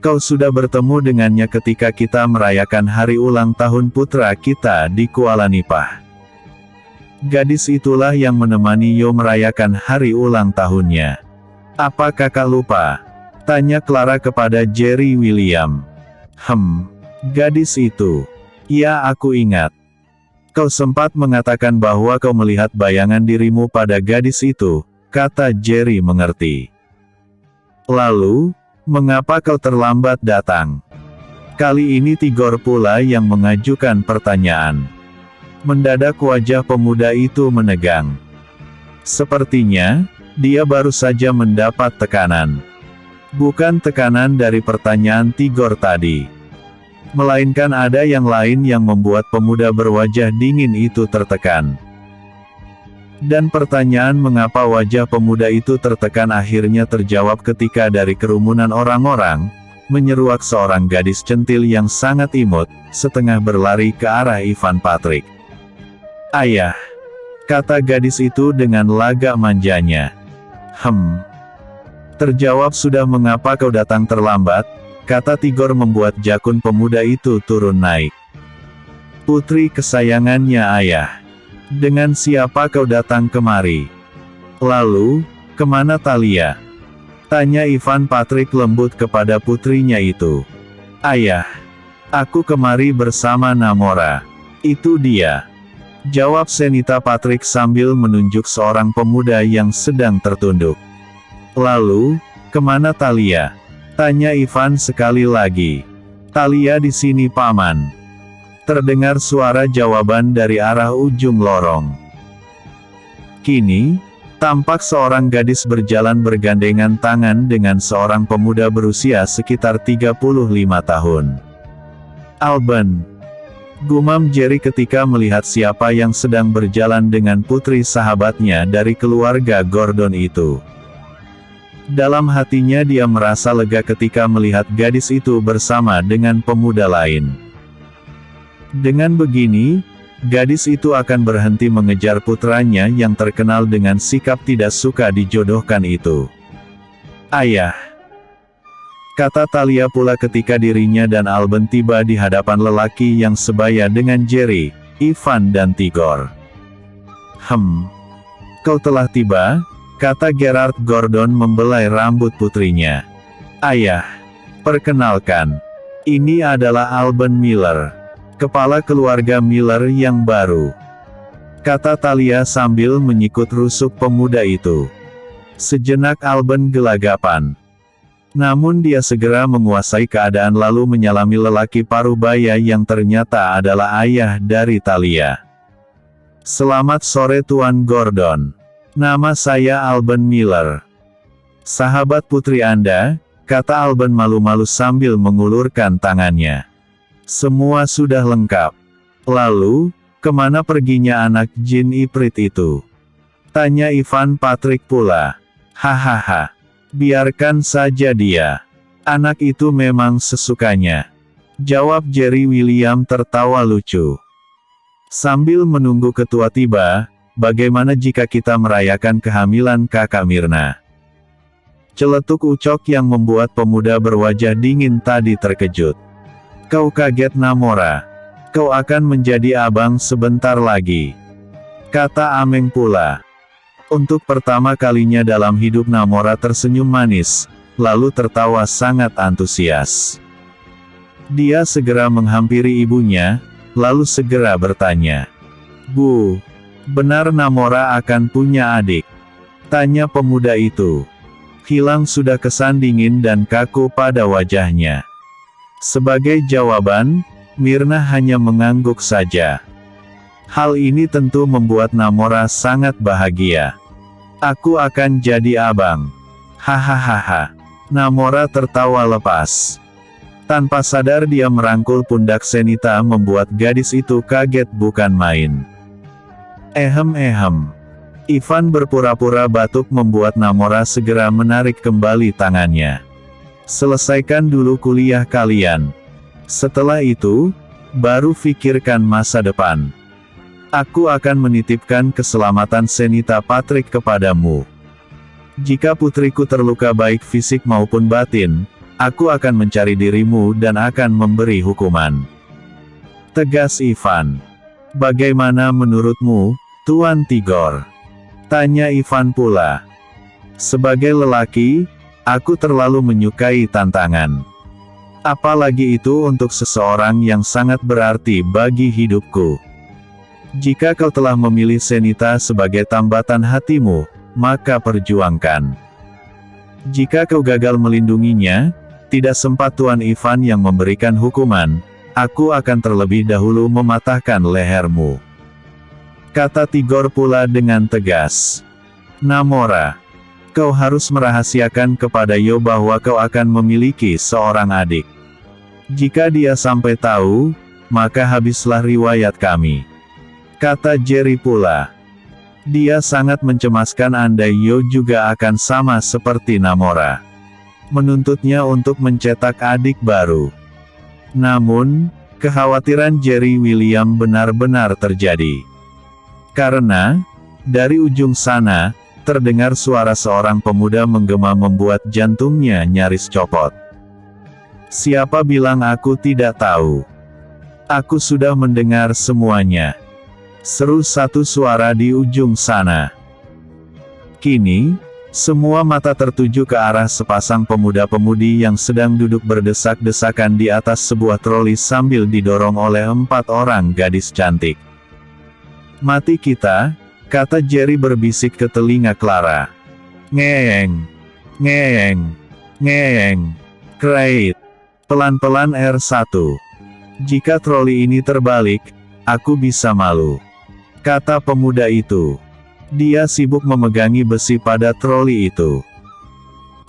kau sudah bertemu dengannya ketika kita merayakan hari ulang tahun putra kita di Kuala Nipah. Gadis itulah yang menemani Yo merayakan hari ulang tahunnya. Apa kakak lupa? Tanya Clara kepada Jerry William. Gadis itu. Ya aku ingat. Kau sempat mengatakan bahwa kau melihat bayangan dirimu pada gadis itu, kata Jerry mengerti. Lalu, mengapa kau terlambat datang? Kali ini Tigor pula yang mengajukan pertanyaan. Mendadak wajah pemuda itu menegang. Sepertinya, dia baru saja mendapat tekanan. Bukan tekanan dari pertanyaan Tigor tadi. Melainkan ada yang lain yang membuat pemuda berwajah dingin itu tertekan. Dan pertanyaan mengapa wajah pemuda itu tertekan akhirnya terjawab ketika dari kerumunan orang-orang, menyeruak seorang gadis centil yang sangat imut, setengah berlari ke arah Ivan Patrick. Ayah, kata gadis itu dengan lagak manjanya. Terjawab sudah mengapa kau datang terlambat, kata Tigor membuat jakun pemuda itu turun naik. Putri kesayangannya ayah. Dengan siapa kau datang kemari? Lalu, kemana Thalia? Tanya Ivan Patrick lembut kepada putrinya itu. Ayah. Aku kemari bersama Namora. Itu dia. Jawab Senita Patrick sambil menunjuk seorang pemuda yang sedang tertunduk. Lalu, kemana Thalia? Tanya Ivan sekali lagi. Thalia di sini paman. Terdengar suara jawaban dari arah ujung lorong. Kini, tampak seorang gadis berjalan bergandengan tangan dengan seorang pemuda berusia sekitar 35 tahun. Alban. Gumam Jerry ketika melihat siapa yang sedang berjalan dengan putri sahabatnya dari keluarga Gordon itu. Dalam hatinya dia merasa lega ketika melihat gadis itu bersama dengan pemuda lain. Dengan begini, gadis itu akan berhenti mengejar putranya yang terkenal dengan sikap tidak suka dijodohkan itu. Ayah. kata Thalia pula ketika dirinya dan Alban tiba di hadapan lelaki yang sebaya dengan Jerry, Ivan dan Tigor. Kau telah tiba, kata Gerard Gordon membelai rambut putrinya. Ayah, perkenalkan, ini adalah Alban Miller, kepala keluarga Miller yang baru, kata Thalia sambil menyikut rusuk pemuda itu. Sejenak Alban gelagapan. Namun dia segera menguasai keadaan lalu menyalami lelaki parubaya yang ternyata adalah ayah dari Thalia. Selamat sore Tuan Gordon. Nama saya Alban Miller. Sahabat putri Anda, kata Alban malu-malu sambil mengulurkan tangannya. Semua sudah lengkap. Lalu, kemana perginya anak jin Iprit itu? Tanya Ivan Patrick pula. Hahaha. Biarkan saja dia. Anak itu memang sesukanya. Jawab Jerry William tertawa lucu. Sambil menunggu ketua tiba, bagaimana jika kita merayakan kehamilan kakak Myrna? Celetuk Ucok yang membuat pemuda berwajah dingin tadi terkejut. Kau kaget Namora. Kau akan menjadi abang sebentar lagi. Kata Ameng pula. Untuk pertama kalinya dalam hidup Namora tersenyum manis, lalu tertawa sangat antusias. Dia segera menghampiri ibunya, lalu segera bertanya. Bu, benar Namora akan punya adik? Tanya pemuda itu. Hilang sudah kesan dingin dan kaku pada wajahnya. Sebagai jawaban, Myrna hanya mengangguk saja. Hal ini tentu membuat Namora sangat bahagia. Aku akan jadi abang. Hahaha. Namora tertawa lepas. Tanpa sadar dia merangkul pundak Senita membuat gadis itu kaget bukan main. Ivan berpura-pura batuk membuat Namora segera menarik kembali tangannya. Selesaikan dulu kuliah kalian. Setelah itu, baru pikirkan masa depan. Aku akan menitipkan keselamatan Senita Patrick kepadamu. Jika putriku terluka baik fisik maupun batin, aku akan mencari dirimu dan akan memberi hukuman. Tegas Ivan. Bagaimana menurutmu, Tuan Tigor? Tanya Ivan pula. Sebagai lelaki, aku terlalu menyukai tantangan. Apalagi itu untuk seseorang yang sangat berarti bagi hidupku. Jika kau telah memilih Senita sebagai tambatan hatimu, maka perjuangkan. Jika kau gagal melindunginya, tidak sempat Tuan Ivan yang memberikan hukuman, aku akan terlebih dahulu mematahkan lehermu. Kata Tigor pula dengan tegas. Namora, kau harus merahasiakan kepada Yo bahwa kau akan memiliki seorang adik. Jika dia sampai tahu, maka habislah riwayat kami. Kata Jerry pula. Dia sangat mencemaskan andai Yo juga akan sama seperti Namora. Menuntutnya untuk mencetak adik baru. Namun, kekhawatiran Jerry William benar-benar terjadi. Karena, dari ujung sana, terdengar suara seorang pemuda menggema membuat jantungnya nyaris copot. Siapa bilang aku tidak tahu? Aku sudah mendengar semuanya. Seru satu suara di ujung sana. Kini, semua mata tertuju ke arah sepasang pemuda-pemudi yang sedang duduk berdesak-desakan di atas sebuah troli sambil didorong oleh 4 orang gadis cantik. Mati kita, kata Jerry berbisik ke telinga Clara. Ngeeng, ngeeng, ngeeng, kreit. Pelan-pelan R1. Jika troli ini terbalik, aku bisa malu. Kata pemuda itu. Dia sibuk memegangi besi pada troli itu.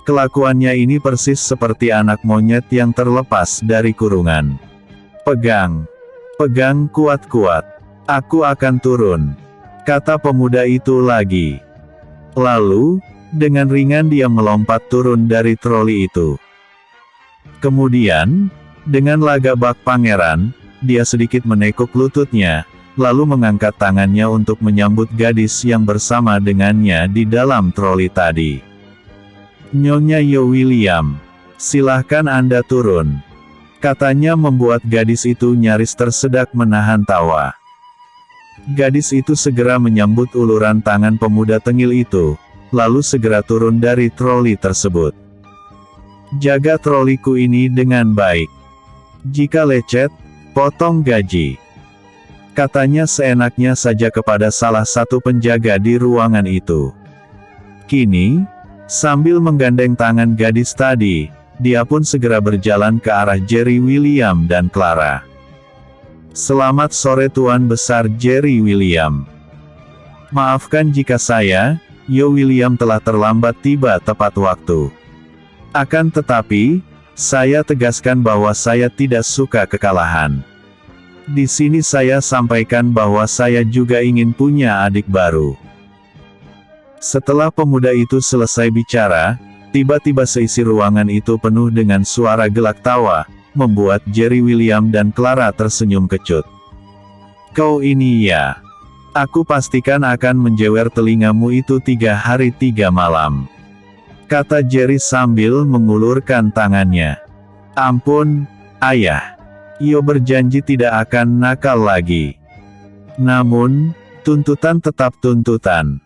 Kelakuannya ini persis seperti anak monyet yang terlepas dari kurungan. Pegang. Pegang kuat-kuat. Aku akan turun. Kata pemuda itu lagi. Lalu, dengan ringan dia melompat turun dari troli itu. Kemudian, dengan lagak bak pangeran, dia sedikit menekuk lututnya, lalu mengangkat tangannya untuk menyambut gadis yang bersama dengannya di dalam troli tadi. Nyonya Yo William. Silahkan Anda turun. Katanya membuat gadis itu nyaris tersedak menahan tawa. Gadis itu segera menyambut uluran tangan pemuda tengil itu, lalu segera turun dari troli tersebut. Jaga troliku ini dengan baik. Jika lecet, potong gaji. Katanya seenaknya saja kepada salah satu penjaga di ruangan itu. Kini, sambil menggandeng tangan gadis tadi, dia pun segera berjalan ke arah Jerry William dan Clara. Selamat sore Tuan Besar Jerry William. Maafkan jika saya, Yo William telah terlambat tiba tepat waktu. Akan tetapi, saya tegaskan bahwa saya tidak suka kekalahan. Di sini saya sampaikan bahwa saya juga ingin punya adik baru. Setelah pemuda itu selesai bicara, tiba-tiba seisi ruangan itu penuh dengan suara gelak tawa, membuat Jerry William dan Clara tersenyum kecut. Kau ini ya. Aku pastikan akan menjewer telingamu itu 3 hari 3 malam. Kata Jerry sambil mengulurkan tangannya. Ampun, ayah. Yo berjanji tidak akan nakal lagi. Namun, tuntutan tetap tuntutan.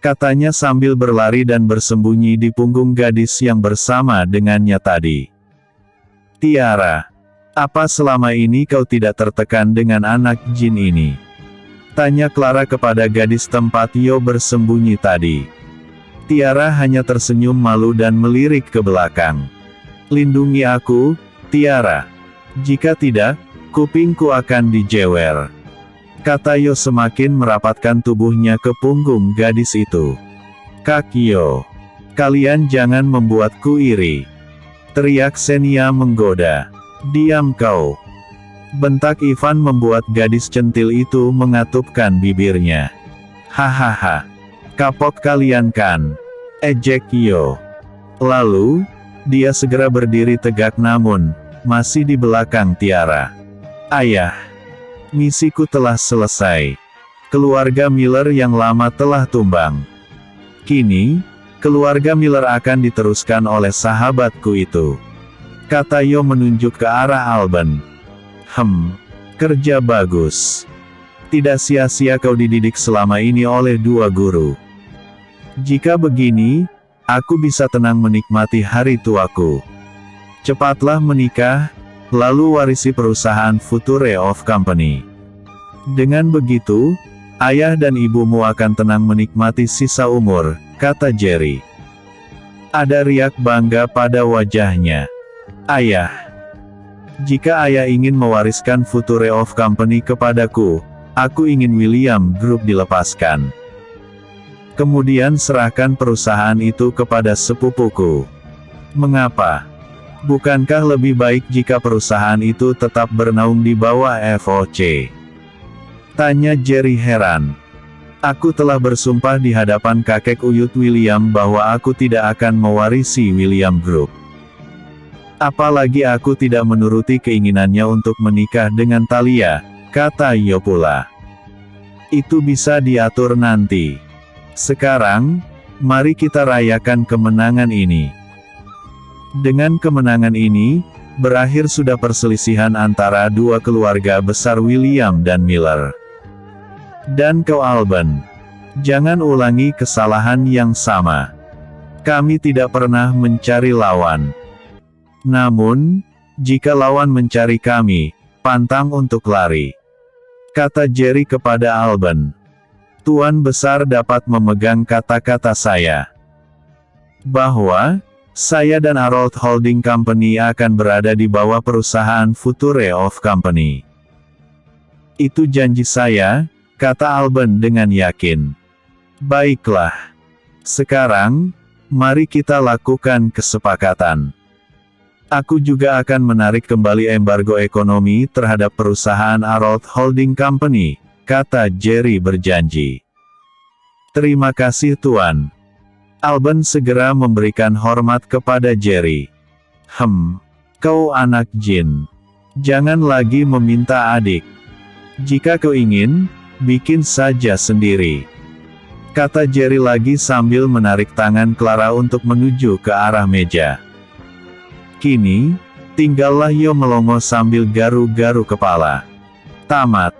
Katanya sambil berlari dan bersembunyi di punggung gadis yang bersama dengannya tadi. Tiara, apa selama ini kau tidak tertekan dengan anak jin ini? Tanya Clara kepada gadis tempat Yo bersembunyi tadi. Tiara hanya tersenyum malu dan melirik ke belakang. Lindungi aku, Tiara. Jika tidak, kupingku akan dijewer. Kata Yo semakin merapatkan tubuhnya ke punggung gadis itu. Kak Yo, kalian jangan membuatku iri. Teriak Xenia menggoda. Diam kau. Bentak Ivan membuat gadis centil itu mengatupkan bibirnya. Hahaha. Kapok kalian kan? Ejek Yo. Lalu, dia segera berdiri tegak namun, masih di belakang Tiara. Ayah. Misiku telah selesai. Keluarga Miller yang lama telah tumbang. Kini, keluarga Miller akan diteruskan oleh sahabatku itu. Kata Yo menunjuk ke arah Alban. Kerja bagus. Tidak sia-sia kau dididik selama ini oleh 2 guru. Jika begini, aku bisa tenang menikmati hari tuaku. Cepatlah menikah, lalu warisi perusahaan Future of Company. Dengan begitu, ayah dan ibumu akan tenang menikmati sisa umur, kata Jerry. Ada riak bangga pada wajahnya. Ayah. Jika ayah ingin mewariskan Future of Company kepadaku, aku ingin William Group dilepaskan. Kemudian serahkan perusahaan itu kepada sepupuku. Mengapa? Bukankah lebih baik jika perusahaan itu tetap bernaung di bawah FOC? Tanya Jerry heran. Aku telah bersumpah di hadapan kakek uyut William bahwa aku tidak akan mewarisi William Group. Apalagi aku tidak menuruti keinginannya untuk menikah dengan Talia, kata Yo pula. Itu bisa diatur nanti. Sekarang, mari kita rayakan kemenangan ini. Dengan kemenangan ini, berakhir sudah perselisihan antara 2 keluarga besar William dan Miller. Dan kau Alban, jangan ulangi kesalahan yang sama. Kami tidak pernah mencari lawan. Namun, jika lawan mencari kami, pantang untuk lari. Kata Jerry kepada Alban. Tuan Besar dapat memegang kata-kata saya. Bahwa, saya dan Harold Holding Company akan berada di bawah perusahaan Future of Company. Itu janji saya, kata Alban dengan yakin. Baiklah. Sekarang, mari kita lakukan kesepakatan. Aku juga akan menarik kembali embargo ekonomi terhadap perusahaan Harold Holding Company, kata Jerry berjanji. Terima kasih Tuan. Alban segera memberikan hormat kepada Jerry. Kau anak jin. Jangan lagi meminta adik. Jika kau ingin, bikin saja sendiri. Kata Jerry lagi sambil menarik tangan Clara untuk menuju ke arah meja. Kini, tinggallah Yo melongo sambil garu-garu kepala. Tamat.